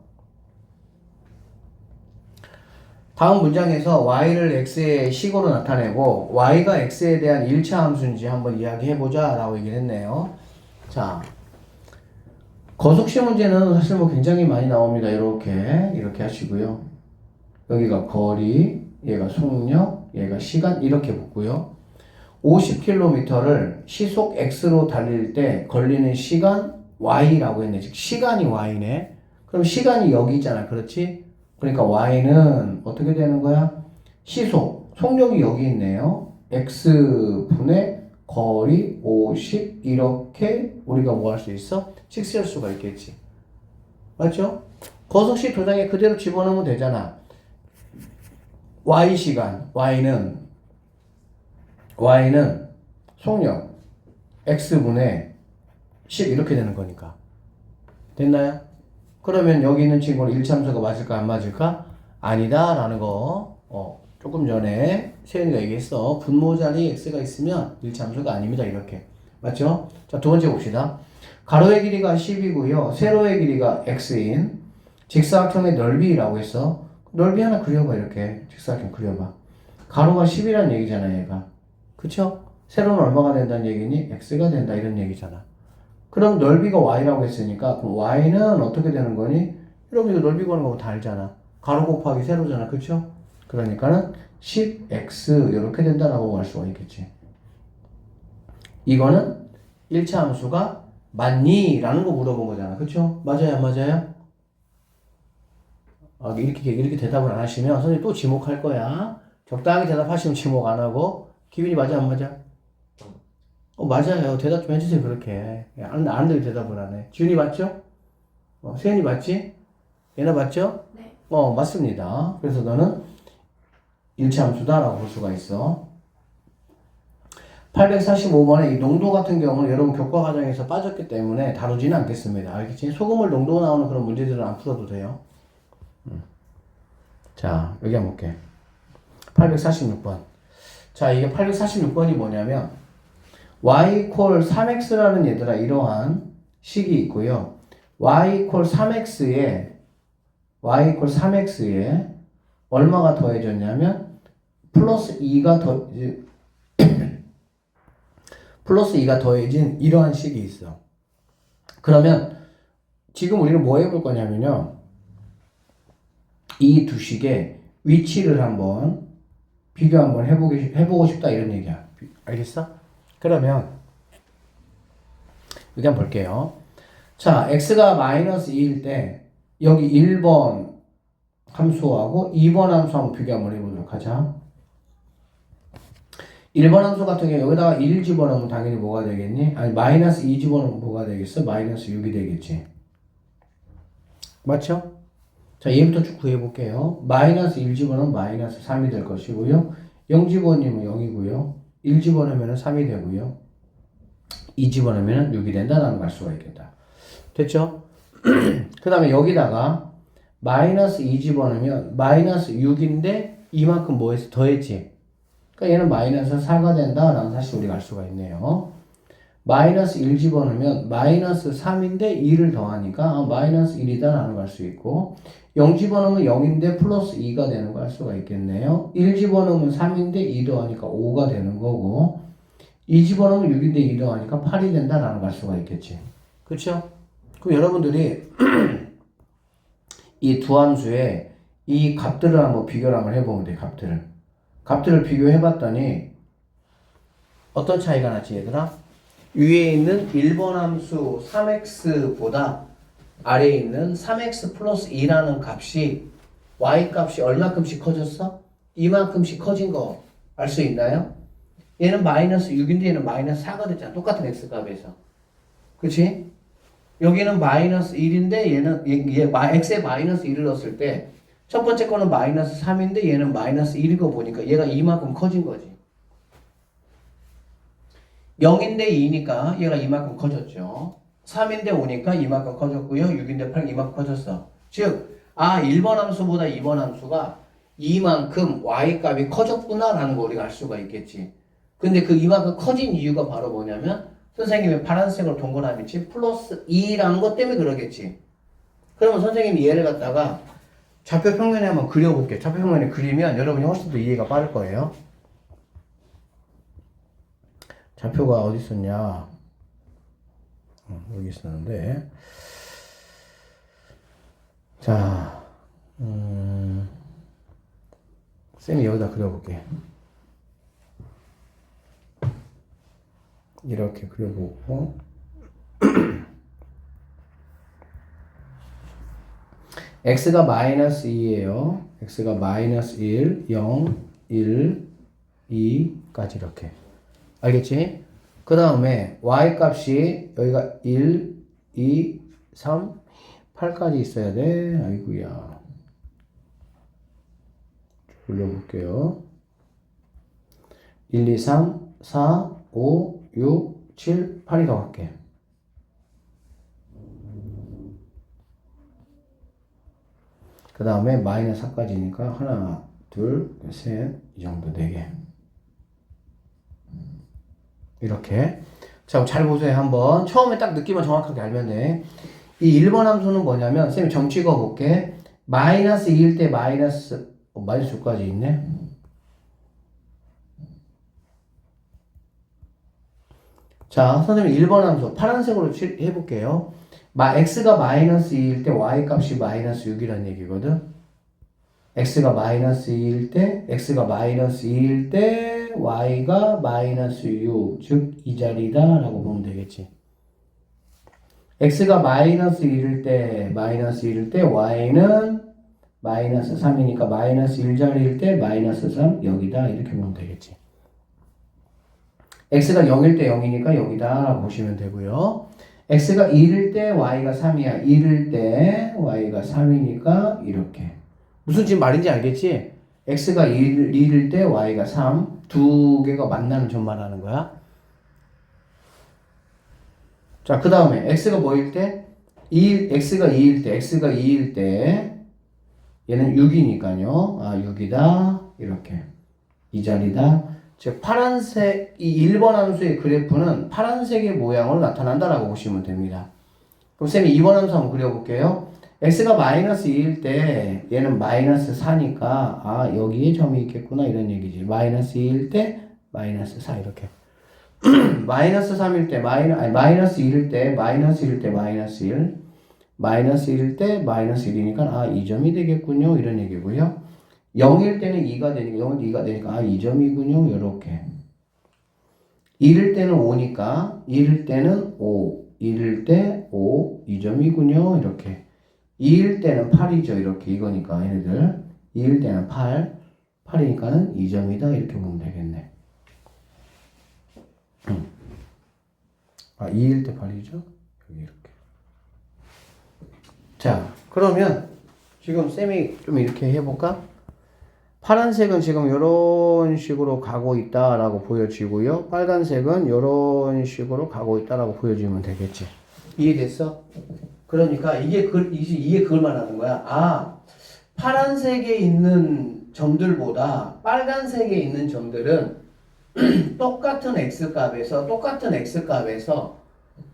다음 문장에서 y를 x의 식으로 나타내고 y가 x에 대한 1차 함수인지 한번 이야기해보자 라고 얘기를 했네요. 자, 거속시 문제는 사실 뭐 굉장히 많이 나옵니다. 이렇게 하시고요. 여기가 거리, 얘가 속력, 얘가 시간 이렇게 붙고요. 50km를 시속 x로 달릴 때 걸리는 시간 y라고 했네. 즉 시간이 y네. 그럼 시간이 여기 있잖아. 그렇지? 그러니까 y는 어떻게 되는 거야? 속력이 여기 있네요. x분의 거리 50 이렇게 우리가 뭐 할 수 있어? 식수할 수가 있겠지. 맞죠? 거속시 도장에 그대로 집어넣으면 되잖아. y 시간, y는 속력 x분의 10 이렇게 되는 거니까. 됐나요? 그러면 여기 있는 친구는 1차 함수가 맞을까 안 맞을까? 아니다 라는 거 조금 전에 세연이가 얘기했어. 분모 자리에 x가 있으면 1차 함수가 아닙니다. 이렇게. 맞죠? 자, 두 번째 봅시다. 가로의 길이가 10이고요. 세로의 길이가 x인 직사각형의 넓이라고 했어. 넓이 하나 그려봐. 이렇게 직사각형 그려봐. 가로가 10이란 얘기잖아 얘가. 그쵸? 세로는 얼마가 된다는 얘기니? x가 된다 이런 얘기잖아. 그럼 넓이가 y라고 했으니까 그럼 y는 어떻게 되는 거니? 여러분 이거 넓이 구하는 거 다 알잖아. 가로 곱하기 세로잖아. 그쵸? 그러니까는 10x 이렇게 된다라고 할 수가 있겠지. 이거는 1차 함수가 맞니? 라는 거 물어본 거잖아. 그쵸? 맞아요? 안 맞아요? 이렇게 대답을 안 하시면 선생님 또 지목할 거야. 적당히 대답하시면 지목 안 하고. 기빈이 맞아? 안 맞아? 맞아요. 대답 좀 해주세요. 그렇게. 안 들 대답을 안 해. 지훈이 맞죠? 세연이 맞지? 얘나 맞죠? 네. 맞습니다. 그래서 너는 1차 함수다라고 볼 수가 있어. 845번에 이 농도 같은 경우는 여러분 교과 과정에서 빠졌기 때문에 다루지는 않겠습니다. 알겠지? 소금물 농도 나오는 그런 문제들은 안 풀어도 돼요. 자, 여기 한번 볼게. 846번. 자, 이게 846번이 뭐냐면 y equal 3x라는 얘들아 이러한 식이 있고요. y equal 3x에 얼마가 더해졌냐면 플러스 2가 더해진 이러한 식이 있어. 그러면 지금 우리는 뭐 해볼 거냐면요. 이 두 식의 위치를 한번 비교 한번 해보고 싶다 이런 얘기야. 알겠어? 그러면 여기 한번 볼게요. 자, x가 마이너스 2일 때 여기 1번 함수하고 2번 함수 한번 비교 한번 해보도록 하자. 1번 함수 같은 경우 여기다가 1 집어넣으면 당연히 뭐가 되겠니? 아니 마이너스 2 집어넣으면 뭐가 되겠어? 마이너스 6이 되겠지. 맞죠? 자, 얘부터 쭉 구해볼게요. 마이너스 1 집어넣으면 마이너스 3이 될 것이고요. 0 집어넣으면 0이고요. 1 집어넣으면 3이 되고요. 2 집어넣으면 6이 된다라는 걸 알 수가 있겠다. 됐죠? 그 다음에 여기다가 마이너스 2 집어넣으면 마이너스 6인데 이만큼 뭐 했어? 더했지? 그러니까 얘는 마이너스 4가 된다라는 사실 우리가 알 수가 있네요. 마이너스 1 집어넣으면 마이너스 3인데 2를 더하니까 마이너스 1이다라는 걸 알 수 있고 0 집어넣으면 0인데 플러스 2가 되는 걸 알 수가 있겠네요. 1 집어넣으면 3인데 2 더하니까 5가 되는 거고 2 집어넣으면 6인데 2 더하니까 8이 된다라는 걸 알 수가 있겠지. 그쵸? 그럼 여러분들이 이 두 함수의 이 값들을 한번 비교를 한번 해보면 돼, 값들을 비교해봤더니 어떤 차이가 나지, 얘들아? 위에 있는 1번 함수 3x보다 아래에 있는 3x 플러스 2라는 값이 y 값이 얼마큼씩 커졌어? 이만큼씩 커진 거 알 수 있나요? 얘는 마이너스 6인데 얘는 마이너스 4가 됐잖아. 똑같은 x 값에서. 그치? 여기는 마이너스 1인데 얘는 x에 마이너스 1을 넣었을 때 첫 번째 거는 마이너스 3인데 얘는 마이너스 1인 거 보니까 얘가 이만큼 커진 거지. 0인데 2니까 얘가 이만큼 커졌죠. 3인데 5니까 이만큼 커졌고요. 6인데 8 이만큼 커졌어. 즉, 1번 함수보다 2번 함수가 이만큼 y값이 커졌구나라는 거 우리가 알 수가 있겠지. 근데 그 이만큼 커진 이유가 바로 뭐냐면 선생님이 파란색으로 동그라미 치 플러스 2라는 것 때문에 그러겠지. 그러면 선생님이 얘를 갖다가 좌표 평면에 한번 그려볼게요. 좌표 평면에 그리면 여러분이 훨씬 더 이해가 빠를 거예요. 좌표가 어디 있었냐? 여기 있었는데. 자, 쌤이 여기다 그려볼게. 이렇게 그려보고. x가 마이너스 2예요. x가 마이너스 1, 0, 1, 2까지 이렇게. 알겠지? 그 다음에 y 값이 여기가 1, 2, 3, 8까지 있어야 돼. 아이고야. 돌려볼게요. 1, 2, 3, 4, 5, 6, 7, 8이 더 갈게. 그 다음에 마이너스 4까지니까 하나, 둘, 셋, 이 정도 4개. 이렇게. 자, 잘 보세요. 한번. 처음에 딱 느낌만 정확하게 알면 돼. 이 1번 함수는 뭐냐면, 쌤이 점 찍어 볼게. 마이너스 2일 때 마이너스 2까지 있네. 자, 선생님 1번 함수 파란색으로 해볼게요. x가 마이너스 2일 때 y 값이 마이너스 6이라는 얘기거든. x가 마이너스 2일 때 y가 마이너스 6, 즉 이 자리다 라고 보면 되겠지. x가 마이너스 1일 때 y는 마이너스 3이니까 마이너스 1자리일 때 마이너스 3 여기다 이렇게 보면 되겠지. x가 0일 때 0이니까 여기다 라고 보시면 되고요. x가 1일 때 y가 3이야. 1일 때 y가 3이니까 이렇게. 무슨 지금 말인지 알겠지? x가 1일 때 y가 3. 두 개가 만나는 점 말하는 거야. 자, 그 다음에 x가 뭐일 때? x가 2일 때 얘는 6이니까요. 6이다. 이렇게. 이 자리다. 즉 파란색 이 1번 함수의 그래프는 파란색의 모양으로 나타난다라고 보시면 됩니다. 그럼 쌤이 2번 함수 한번 그려볼게요. x가 마이너스 2일 때 얘는 마이너스 4니까 여기에 점이 있겠구나 이런 얘기지. 마이너스 2일 때 마이너스 4 이렇게. 마이너스 3일 때 마이너스 1일 때 마이너스 1일 때 마이너스 1 마이너스 1일 때 마이너스 1이니까 이 점이 되겠군요 이런 얘기고요. 0일 때는 2가 되니까 0일 때 2가 되니까 2점이군요 이렇게. 1일 때는 5니까 1일 때는 5 1일 때 5 2점이군요 이렇게. 2일 때는 8이죠 이렇게. 이거니까 얘네들 2일 때는 8이니까는 2점이다 이렇게 보면 되겠네. 2일 때 8이죠 여기 이렇게. 자, 그러면 지금 쌤이 좀 이렇게 해볼까? 파란색은 지금 이런 식으로 가고 있다라고 보여지고요. 빨간색은 이런 식으로 가고 있다라고 보여지면 되겠지. 이해됐어? 그러니까 이게 그걸 말하는 거야. 파란색에 있는 점들보다 빨간색에 있는 점들은 똑같은 x값에서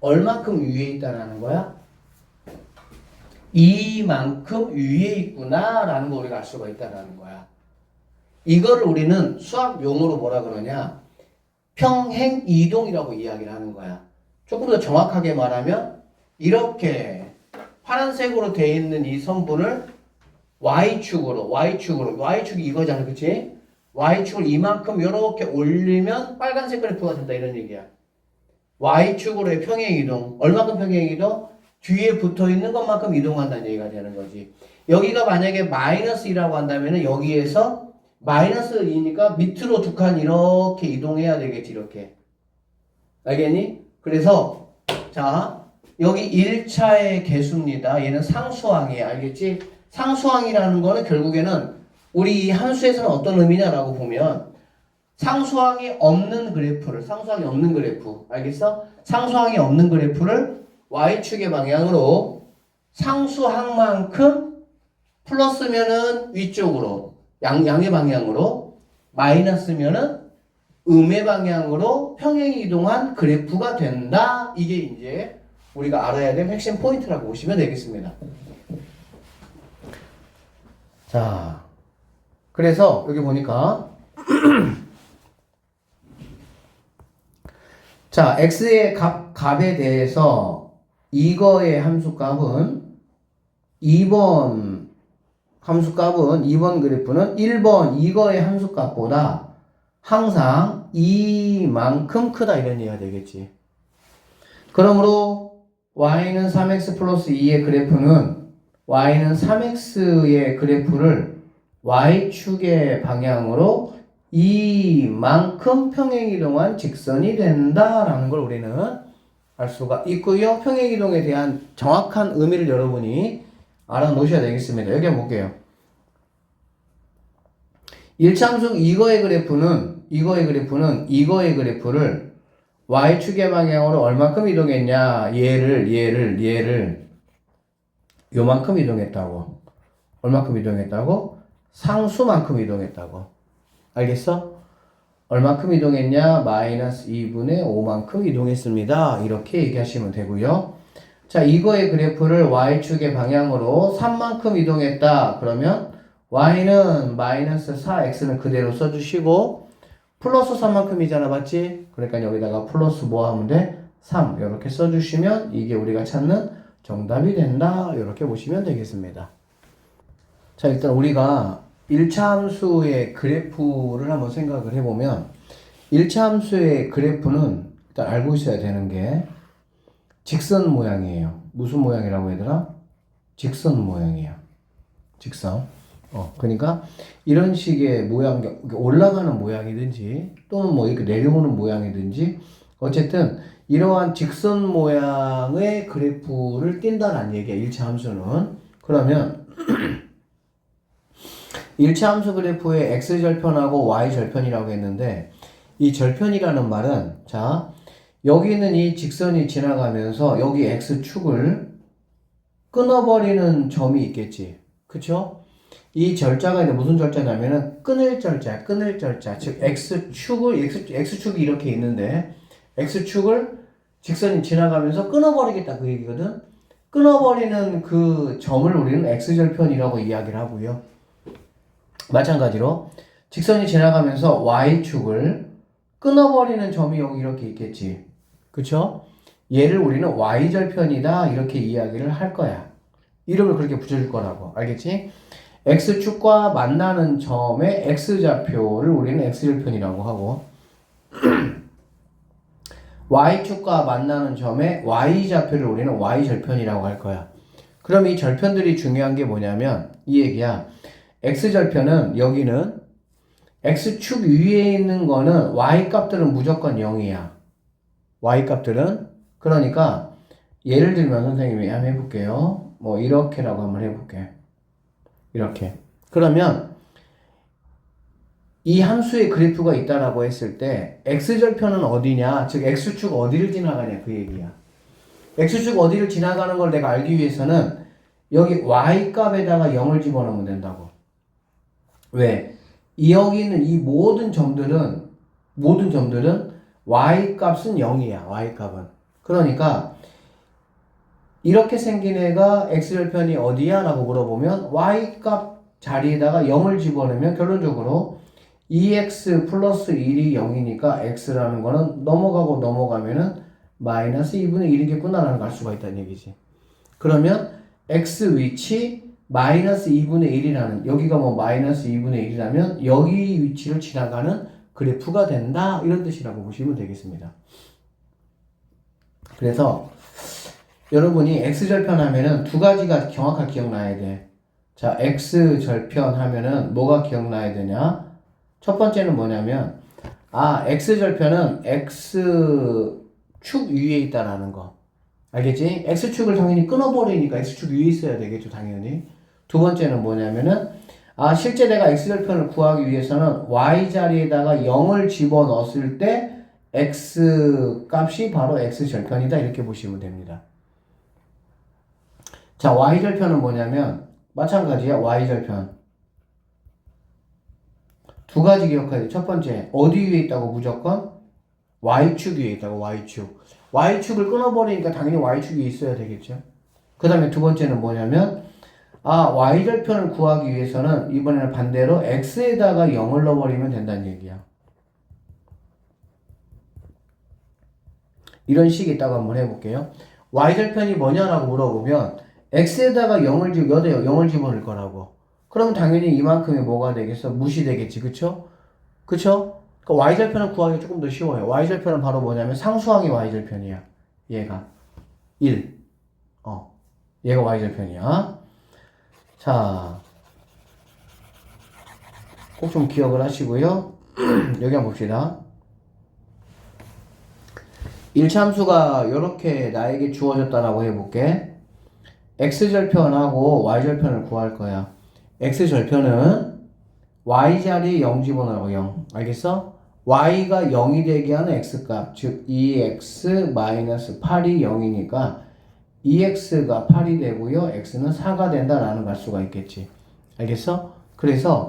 얼마큼 위에 있다라는 거야? 이만큼 위에 있구나라는 거 우리가 알 수가 있다라는 거야. 이거를 우리는 수학 용어로 뭐라 그러냐? 평행 이동이라고 이야기를 하는 거야. 조금 더 정확하게 말하면 이렇게 파란색으로 되어 있는 이 선분을 Y축이 이거잖아, 그치? Y축을 이만큼 이렇게 올리면 빨간색 그래프가 된다, 이런 얘기야. Y축으로의 평행이동. 얼마큼 평행이동? 뒤에 붙어 있는 것만큼 이동한다는 얘기가 되는 거지. 여기가 만약에 -2라고 한다면 여기에서 -2니까 밑으로 두 칸 이렇게 이동해야 되겠지, 이렇게. 알겠니? 그래서, 자, 여기 1차의 개수입니다. 얘는 상수항이에요. 알겠지? 상수항이라는 거는 결국에는 우리 이 함수에서는 어떤 의미냐라고 보면 상수항이 없는 그래프, 알겠어? 상수항이 없는 그래프를 Y축의 방향으로 상수항만큼 플러스면은 위쪽으로, 양의 방향으로, 마이너스면은 음의 방향으로 평행 이동한 그래프가 된다. 이게 이제 우리가 알아야 될 핵심 포인트라고 보시면 되겠습니다. 자, 그래서 여기 보니까 자, x의 값에 대해서 이거의 함수값은 2번 그래프는 1번 이거의 함수값보다 항상 이만큼 크다 이런 얘기가 되겠지. 그러므로 y는 3x 플러스 2의 그래프는 y는 3x의 그래프를 y축의 방향으로 이만큼 평행이동한 직선이 된다라는 걸 우리는 알 수가 있고요. 평행이동에 대한 정확한 의미를 여러분이 알아놓으셔야 되겠습니다. 여기 한번 볼게요. 1차 함수 이거의 그래프를 y축의 방향으로 얼마큼 이동했냐? 얘를 요만큼 이동했다고. 얼마큼 이동했다고? 상수만큼 이동했다고. 알겠어? 얼마큼 이동했냐? -2분의 5만큼 이동했습니다. 이렇게 얘기하시면 되고요. 자, 이거의 그래프를 y축의 방향으로 3만큼 이동했다. 그러면 y는 -4x는 그대로 써주시고 플러스 3만큼이잖아, 맞지? 그러니까 여기다가 플러스 뭐 하면 돼? 3 이렇게 써주시면 이게 우리가 찾는 정답이 된다. 이렇게 보시면 되겠습니다. 자, 일단 우리가 1차 함수의 그래프를 한번 생각을 해보면 1차 함수의 그래프는 일단 알고 있어야 되는 게 직선 모양이에요. 무슨 모양이라고 얘들아? 직선 모양이에요. 직선. 그러니까 이런 식의 모양, 올라가는 모양이든지 또는 뭐 이렇게 내려오는 모양이든지 어쨌든 이러한 직선 모양의 그래프를 띈다는 얘기야. 1차 함수는. 그러면 1차 함수 그래프의 x절편하고 y절편이라고 했는데 이 절편이라는 말은 자, 여기 있는 이 직선이 지나가면서 여기 x축을 끊어버리는 점이 있겠지. 그쵸? 이 절자가 이제 무슨 절자냐면은 끊을 절자. 즉 x축이 이렇게 있는데 x축을 직선이 지나가면서 끊어버리겠다 그 얘기거든. 끊어버리는 그 점을 우리는 x절편이라고 이야기를 하고요. 마찬가지로 직선이 지나가면서 y축을 끊어버리는 점이 여기 이렇게 있겠지. 그쵸? 얘를 우리는 y절편이다 이렇게 이야기를 할 거야. 이름을 그렇게 붙여줄 거라고. 알겠지? x축과 만나는 점의 x좌표를 우리는 x절편이라고 하고 y축과 만나는 점의 y좌표를 우리는 y절편이라고 할 거야. 그럼 이 절편들이 중요한 게 뭐냐면 이 얘기야. x절편은 여기는 x축 위에 있는 거는 y값들은 무조건 0이야. y값들은. 그러니까 예를 들면 선생님이 한번 해볼게요. 뭐 이렇게라고 한번 해볼게. 이렇게. 그러면 이 함수의 그래프가 있다라고 했을 때 x절편은 어디냐? 즉 x축 어디를 지나가냐 그 얘기야. x축 어디를 지나가는 걸 내가 알기 위해서는 여기 y값에다가 0을 집어넣으면 된다고. 왜? 여기 있는 이 모든 점들은 y값은 0이야. y값은. 그러니까 이렇게 생긴 애가 x절편이 어디야? 라고 물어보면 y값 자리에다가 0을 집어넣으면 결론적으로 2x 플러스 1이 0이니까 x라는 거는 넘어가고 넘어가면은 마이너스 2분의 1이겠구나라는 걸 알 수가 있다는 얘기지. 그러면 x 위치 마이너스 2분의 1이라는, 여기가 뭐 마이너스 2분의 1이라면 여기 위치를 지나가는 그래프가 된다, 이런 뜻이라고 보시면 되겠습니다. 그래서 여러분이 x절편 하면은 두 가지가 정확하게 기억나야 돼. 자, x절편 하면은 뭐가 기억나야 되냐? 첫 번째는 뭐냐면, x절편은 x축 위에 있다라는 거. 알겠지? x축을 당연히 끊어버리니까 x축 위에 있어야 되겠죠, 당연히. 두 번째는 뭐냐면은, 실제 내가 x절편을 구하기 위해서는 y자리에다가 0을 집어넣었을 때 x 값이 바로 x절편이다, 이렇게 보시면 됩니다. 자, y절편은 뭐냐면 마찬가지야. y절편 두 가지 기억해야 돼. 첫 번째, 어디 위에 있다고? 무조건 y축 위에 있다고. y축을 끊어버리니까 당연히 y축 위에 있어야 되겠죠. 그 다음에 두 번째는 뭐냐면 y절편을 구하기 위해서는 이번에는 반대로 x에다가 0을 넣어버리면 된다는 얘기야. 이런 식이 있다고 한번 해볼게요. y절편이 뭐냐라고 물어보면 x에다가 0을 집어넣을 거라고. 그러면 당연히 이만큼이 뭐가 되겠어? 무시되겠지. 그쵸? 그쵸? 그러니까 y절편을 구하기 조금 더 쉬워요. y절편은 바로 뭐냐면 상수항이 y절편이야. 얘가 1. 얘가 y절편이야. 자, 꼭 좀 기억을 하시고요. 여기 한번 봅시다. 1참수가 이렇게 나에게 주어졌다라고 해볼게. x절편하고 y절편을 구할 거야. x절편은 y자리에 0 집어넣으라고. 0. 알겠어? y가 0이 되게 하는 x값, 즉 2x-8이 0이니까 2x가 8이 되고요, x는 4가 된다라는 걸 알 수가 있겠지. 알겠어? 그래서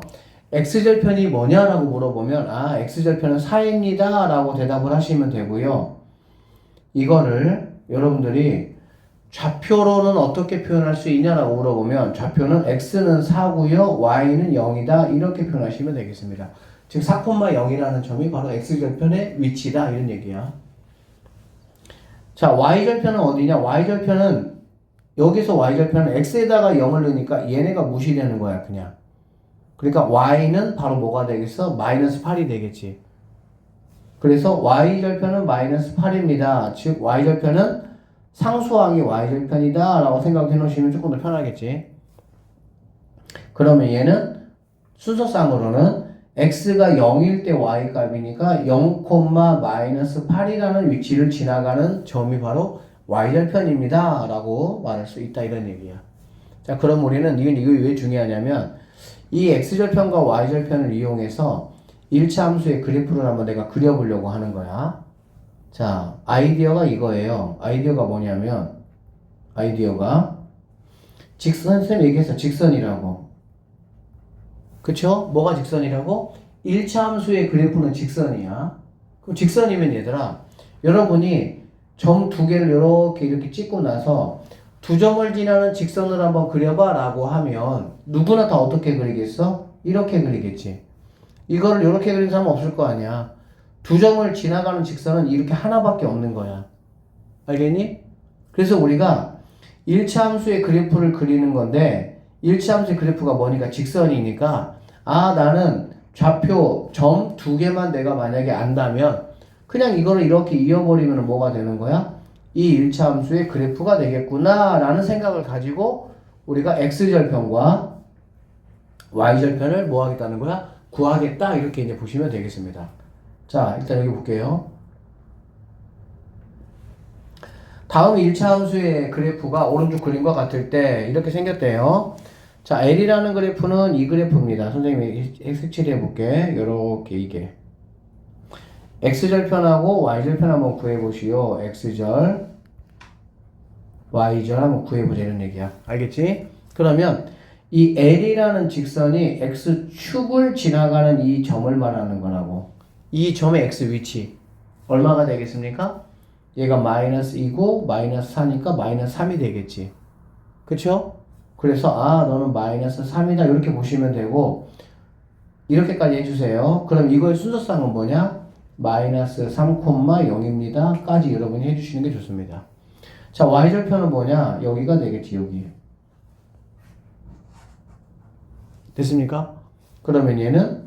x절편이 뭐냐라고 물어보면 x절편은 4입니다 라고 대답을 하시면 되고요. 이거를 여러분들이 좌표로는 어떻게 표현할 수 있냐라고 물어보면 좌표는 x는 4고요, y는 0이다, 이렇게 표현하시면 되겠습니다. 즉 4,0이라는 점이 바로 x절편의 위치다, 이런 얘기야. 자, y절편은 어디냐? y절편은 여기서 y절편은 x에다가 0을 넣으니까 얘네가 무시되는 거야, 그냥. 그러니까 y는 바로 뭐가 되겠어? 마이너스 8이 되겠지. 그래서 y절편은 마이너스 8입니다. 즉 y절편은 상수항이 y절편이다 라고 생각해 놓으시면 조금 더 편하겠지. 그러면 얘는 순서상으로는 x가 0일 때 y 값이니까 0,-8이라는 위치를 지나가는 점이 바로 y절편입니다 라고 말할 수 있다, 이런 얘기야. 자, 그럼 우리는 이거 왜 중요하냐면 이 x절편과 y절편을 이용해서 1차 함수의 그래프를 한번 내가 그려보려고 하는 거야. 자, 아이디어가 이거예요. 아이디어가 뭐냐면 직선, 선생님 얘기했어. 직선이라고. 그쵸? 뭐가 직선이라고? 1차 함수의 그래프는 직선이야. 그럼 직선이면 얘들아, 여러분이 점 두 개를 이렇게 찍고 나서 두 점을 지나는 직선을 한번 그려봐 라고 하면 누구나 다 어떻게 그리겠어? 이렇게 그리겠지. 이거를 이렇게 그리는 사람은 없을 거 아니야. 두 점을 지나가는 직선은 이렇게 하나밖에 없는 거야. 알겠니? 그래서 우리가 1차 함수의 그래프를 그리는 건데 1차 함수의 그래프가 뭐니까 직선이니까 나는 좌표 점 두 개만 내가 만약에 안다면 그냥 이거를 이렇게 이어버리면 뭐가 되는 거야? 이 1차 함수의 그래프가 되겠구나 라는 생각을 가지고 우리가 x절편과 y절편을 뭐 하겠다는 거야? 구하겠다, 이렇게 이제 보시면 되겠습니다. 자, 일단 여기 볼게요. 다음 1차 함수의 그래프가 오른쪽 그림과 같을 때 이렇게 생겼대요. 자, L이라는 그래프는 이 그래프입니다. 선생님이 색칠해 볼게. 요렇게 이게. X절편하고 Y절편 한번 구해보시오. X절, Y절 한번 구해보자, 이런 얘기야. 알겠지? 그러면 이 L이라는 직선이 X축을 지나가는 이 점을 말하는 거라고. 이 점의 X 위치. 얼마가 되겠습니까? 얘가 마이너스 2고 마이너스 4니까 마이너스 3이 되겠지. 그쵸? 그래서 너는 마이너스 3이다 이렇게 보시면 되고, 이렇게까지 해주세요. 그럼 이거의 순서상은 뭐냐? 마이너스 3,0입니다. 까지 여러분이 해주시는 게 좋습니다. 자, y절편은 뭐냐? 여기가 되겠지, 여기. 됐습니까? 그러면 얘는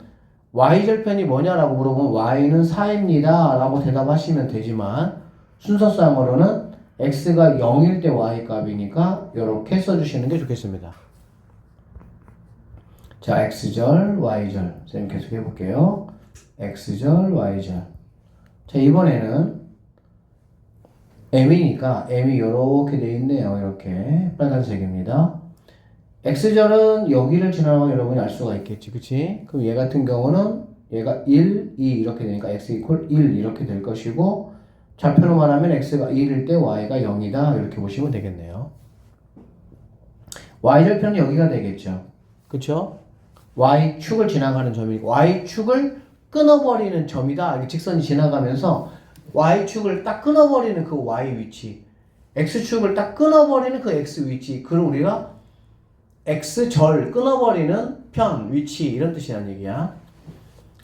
y절편이 뭐냐라고 물어보면 y는 4입니다. 라고 대답하시면 되지만 순서상으로는 x가 0일 때 y 값이니까 이렇게 써주시는 게 좋겠습니다. 자, x절, y절. 선생님 계속 해볼게요. x절, y절. 자, 이번에는 m이니까 m이 이렇게 돼 있네요. 이렇게 빨간색입니다. x절은 여기를 지나가면 여러분이 알 수가 있겠지, 그치? 그럼 얘 같은 경우는 얘가 1, 2 이렇게 되니까 x 이퀄 1 이렇게 될 것이고 좌표로 말하면 x가 1일 때 y가 0이다 이렇게 보시면 되겠네요. y절편은 여기가 되겠죠, 그쵸? y축을 지나가는 점이고 y축을 끊어버리는 점이다. 이렇게 직선이 지나가면서 y축을 딱 끊어버리는 그 y 위치, x축을 딱 끊어버리는 그 x 위치, 그걸 우리가 x절 끊어버리는 편, 위치 이런 뜻이란 얘기야.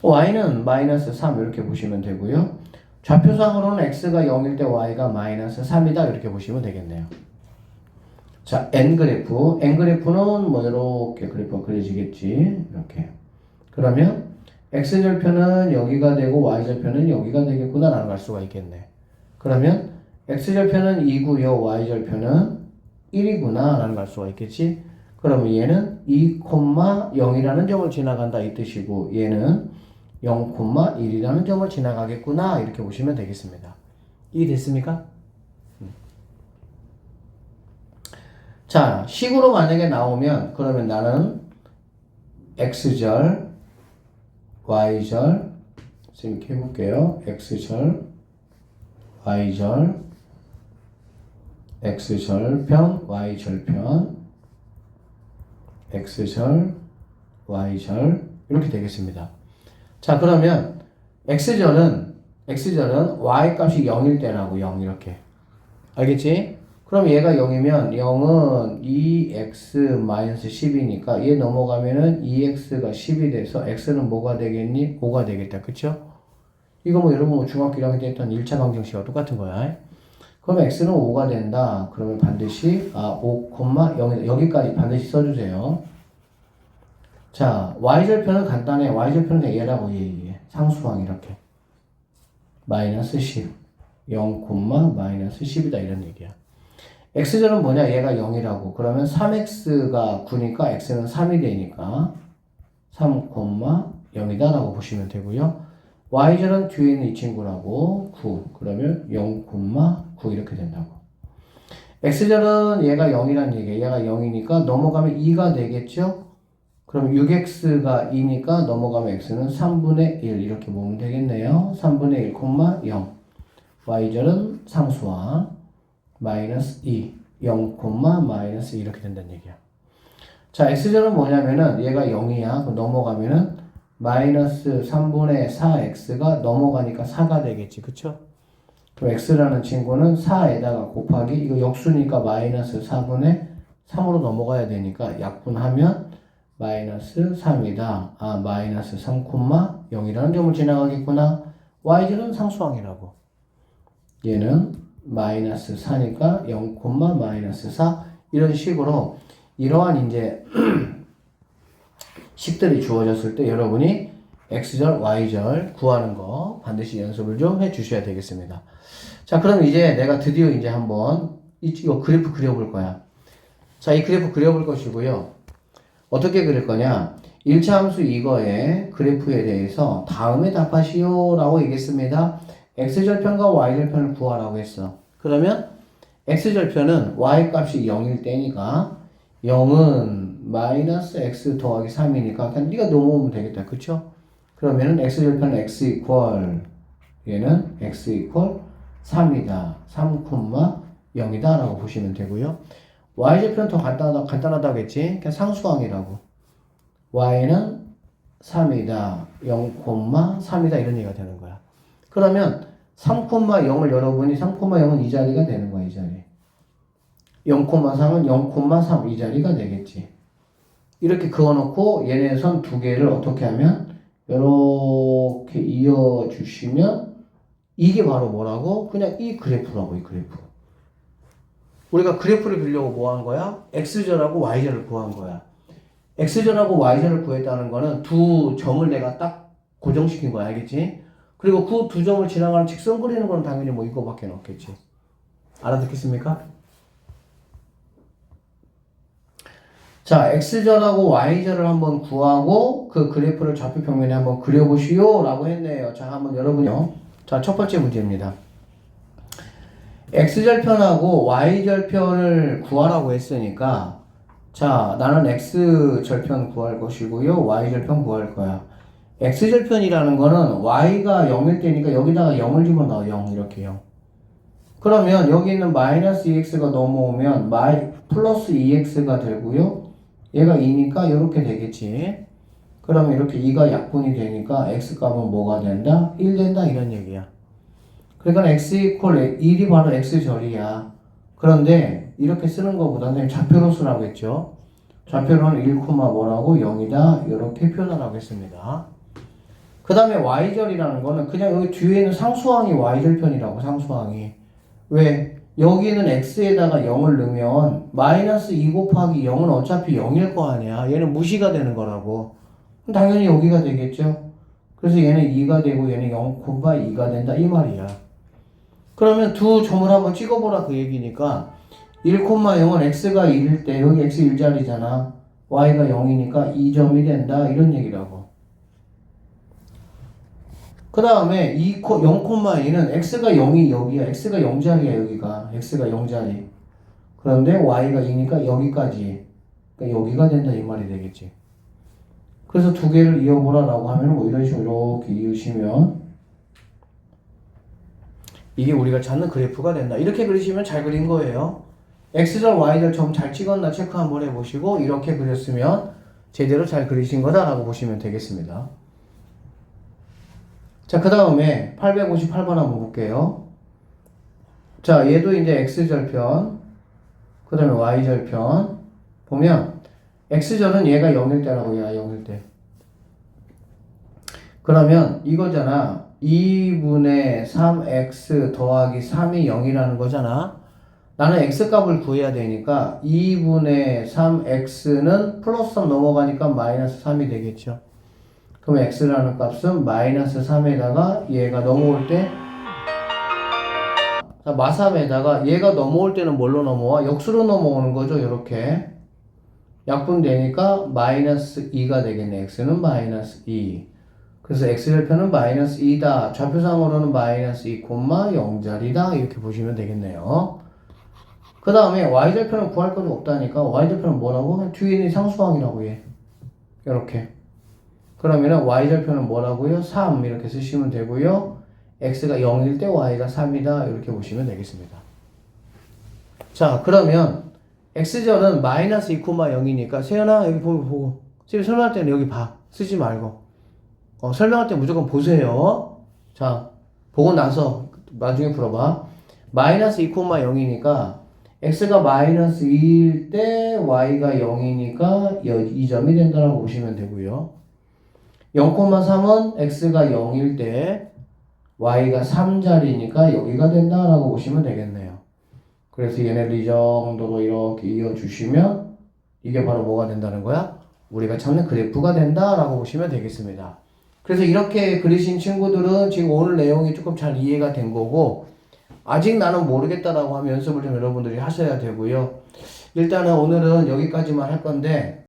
y는 마이너스 3 이렇게 보시면 되고요. 좌표상으로는 x가 0일 때 y가 마이너스 3이다 이렇게 보시면 되겠네요. 자, n그래프. n그래프는 뭐 이렇게 그래프가 그려지겠지. 이렇게. 그러면 x절편은 여기가 되고 y절편은 여기가 되겠구나 라는 걸 알 수가 있겠네. 그러면 x절편은 2고요. y절편은 1이구나 라는 걸 알 수가 있겠지. 그러면 얘는 2,0이라는 점을 지나간다 이 뜻이고 얘는 0,1이라는 점을 지나가겠구나 이렇게 보시면 되겠습니다. 이해됐습니까? 자, 식으로 만약에 나오면 그러면 나는 x절, y절 이렇게 해볼게요. x절, y절, x절편, y절편, x절, y절 이렇게 되겠습니다. 자, 그러면 x절은 y 값이 0일 때라고 0 이렇게 알겠지? 그럼 얘가 0이면 0은 2x-10이니까 얘 넘어가면은 2x가 10이 돼서 x는 뭐가 되겠니? 5가 되겠다. 그쵸? 이거 뭐 여러분 중학교 1학년 때 했던 1차 방정식과 똑같은 거야. 그럼 x는 5가 된다. 그러면 반드시 5,0이다. 여기까지 반드시 써주세요. 자, y절편은 간단해. y절편은 그냥 얘라고 얘. 상수항 이렇게. 마이너스 10. 0, 마이너스 10이다 이런 얘기야. x절은 뭐냐? 얘가 0이라고. 그러면 3x가 9니까 x는 3이 되니까 3,0이다 라고 보시면 되고요. y절은 뒤에 있는 이 친구라고 9. 그러면 0,9 이렇게 된다고. x절은 얘가 0이란 얘기예요. 얘가 0이니까 넘어가면 2가 되겠죠? 그럼 6x가 2니까 넘어가면 x는 3분의 1 이렇게 보면 되겠네요. 3분의 1, 0. y절은 상수항. 마이너스 2, 0, 마이너스 2 이렇게 된다는 얘기야. 자, x절은 뭐냐면은 얘가 0이야. 그럼 넘어가면은 마이너스 3분의 4x가 넘어가니까 4가 되겠지. 그쵸? 그럼 x라는 친구는 4에다가 곱하기 이거 역수니까 마이너스 4분의 3으로 넘어가야 되니까 약분하면 마이너스 3이다. 마이너스 3,0이라는 점을 지나가겠구나. y절은 상수항이라고. 얘는 마이너스 4니까 0, 마이너스 4 이런 식으로 이러한 이제 식들이 주어졌을 때 여러분이 x절, y절 구하는 거 반드시 연습을 좀 해 주셔야 되겠습니다. 자, 그럼 이제 내가 드디어 이제 한번 이거 그래프 그려볼 거야. 자, 이 그래프 그려볼 것이고요. 어떻게 그릴 거냐? 1차 함수 이거의 그래프에 대해서 다음에 답하시오 라고 얘기했습니다. x절편과 y절편을 구하라고 했어. 그러면 x절편은 y 값이 0일 때니까 0은 마이너스 x 더하기 3이니까 그냥 네가 넘어오면 되겠다. 그쵸? 그러면은 x절편은 x 이퀄 얘는 x 이퀄 3이다. 3,0이다 라고 보시면 되고요. y절편은 더 간단하다고 했지? 그냥 상수항이라고. y는 3이다. 0,3이다 이런 얘기가 되는 거야. 그러면 3,0을 여러분이 3,0은 이 자리가 되는 거야, 이 자리. 0,3은 0,3 이 자리가 되겠지. 이렇게 그어놓고 얘네 선 두 개를 어떻게 하면 이렇게 이어주시면 이게 바로 뭐라고? 그냥 이 그래프라고, 이 그래프. 우리가 그래프를 그리려고 뭐 한 거야? x절하고 y절을 구한 거야. x절하고 y절을 구했다는 거는 두 점을 내가 딱 고정시킨 거야, 알겠지? 그리고 그 두 점을 지나가는 직선 그리는 건 당연히 뭐 이거밖에 없겠지. 알아듣겠습니까? 자, x절하고 y절을 한번 구하고 그 그래프를 좌표 평면에 한번 그려보시오 라고 했네요. 자, 한번 여러분요. 자, 첫 번째 문제입니다. x절편하고 y절편을 구하라고 했으니까 자, 나는 x절편 구할 것이고요. y절편 구할 거야. x절편이라는 거는 y가 0일 때니까 여기다가 0을 집어넣어. 0 이렇게 0. 그러면 여기 있는 마이너스 2x가 넘어오면 플러스 2x가 되고요. 얘가 2니까 이렇게 되겠지. 그러면 이렇게 2가 약분이 되니까 x값은 뭐가 된다? 1 된다 이런 얘기야. 그러니까 x 이퀄 1이 바로 x절이야. 그런데 이렇게 쓰는 것보다는 좌표로 쓰라고 했죠. 좌표는 1, 뭐라고 0이다 이렇게 표현하라고 했습니다. 그 다음에 y절이라는 거는 그냥 여기 뒤에 있는 상수항이 y절편이라고. 상수항이 왜? 여기는 x에다가 0을 넣으면 마이너스 2 곱하기 0은 어차피 0일 거 아니야. 얘는 무시가 되는 거라고. 그럼 당연히 여기가 되겠죠. 그래서 얘는 2가 되고 얘는 0,2가 된다 이 말이야. 그러면 두 점을 한번 찍어보라 그 얘기니까 1,0은 x가 1일 때 여기 x 1자리잖아. y가 0이니까 2점이 된다 이런 얘기라고. 그 다음에 0,2는 x가 0이 여기야. x가 0자리야 여기가. x가 0자리. 그런데 y가 2니까 여기까지. 그러니까 여기가 된다 이 말이 되겠지. 그래서 두 개를 이어보라 라고 하면 뭐 이런 식으로 이렇게 이으시면 이게 우리가 찾는 그래프가 된다. 이렇게 그리시면 잘 그린 거예요. x절, y절 점 잘 찍었나 체크 한번 해보시고 이렇게 그렸으면 제대로 잘 그리신 거다라고 보시면 되겠습니다. 자, 그 다음에 858번 한번 볼게요. 자, 얘도 이제 x절편, 그 다음에 y절편 보면 x절은 얘가 0일 때라고. 얘가 0일 때. 그러면 이거잖아. 2분의 3x 더하기 3이 0이라는 거잖아. 나는 x값을 구해야 되니까 2분의 3x는 플러스 3 넘어가니까 마이너스 3이 되겠죠. 그럼 x라는 값은 마이너스 3에다가 얘가 넘어올 때 마3에다가 얘가 넘어올 때는 뭘로 넘어와? 역수로 넘어오는 거죠. 이렇게 약분되니까 마이너스 2가 되겠네. x는 마이너스 2. 그래서 x절편은 마이너스 2다. 좌표상으로는 마이너스 2, 0자리다. 이렇게 보시면 되겠네요. 그 다음에 y절편은 구할 것이 없다니까 y절편은 뭐라고? 뒤에 있는 상수항이라고 해. 이렇게. 그러면은 y절편은 뭐라고요? 3 이렇게 쓰시면 되고요. x가 0일 때 y가 3이다. 이렇게 보시면 되겠습니다. 자, 그러면 x절은 마이너스 2, 0이니까 세연아 여기 보고 설명할 때는 여기 봐. 쓰지 말고. 설명할 때 무조건 보세요. 자, 보고 나서 나중에 풀어봐. 마이너스 2, 0이니까 x가 마이너스 2일 때 y가 0이니까 2점이 된다고 보시면 되고요. 0,3은 x가 0일 때 y가 3자리니까 여기가 된다라고 보시면 되겠네요. 그래서 얘네를 이 정도로 이렇게 이어주시면 이게 바로 뭐가 된다는 거야? 우리가 찾는 그래프가 된다라고 보시면 되겠습니다. 그래서 이렇게 그리신 친구들은 지금 오늘 내용이 조금 잘 이해가 된 거고 아직 나는 모르겠다라고 하면 연습을 좀 여러분들이 하셔야 되고요. 일단은 오늘은 여기까지만 할 건데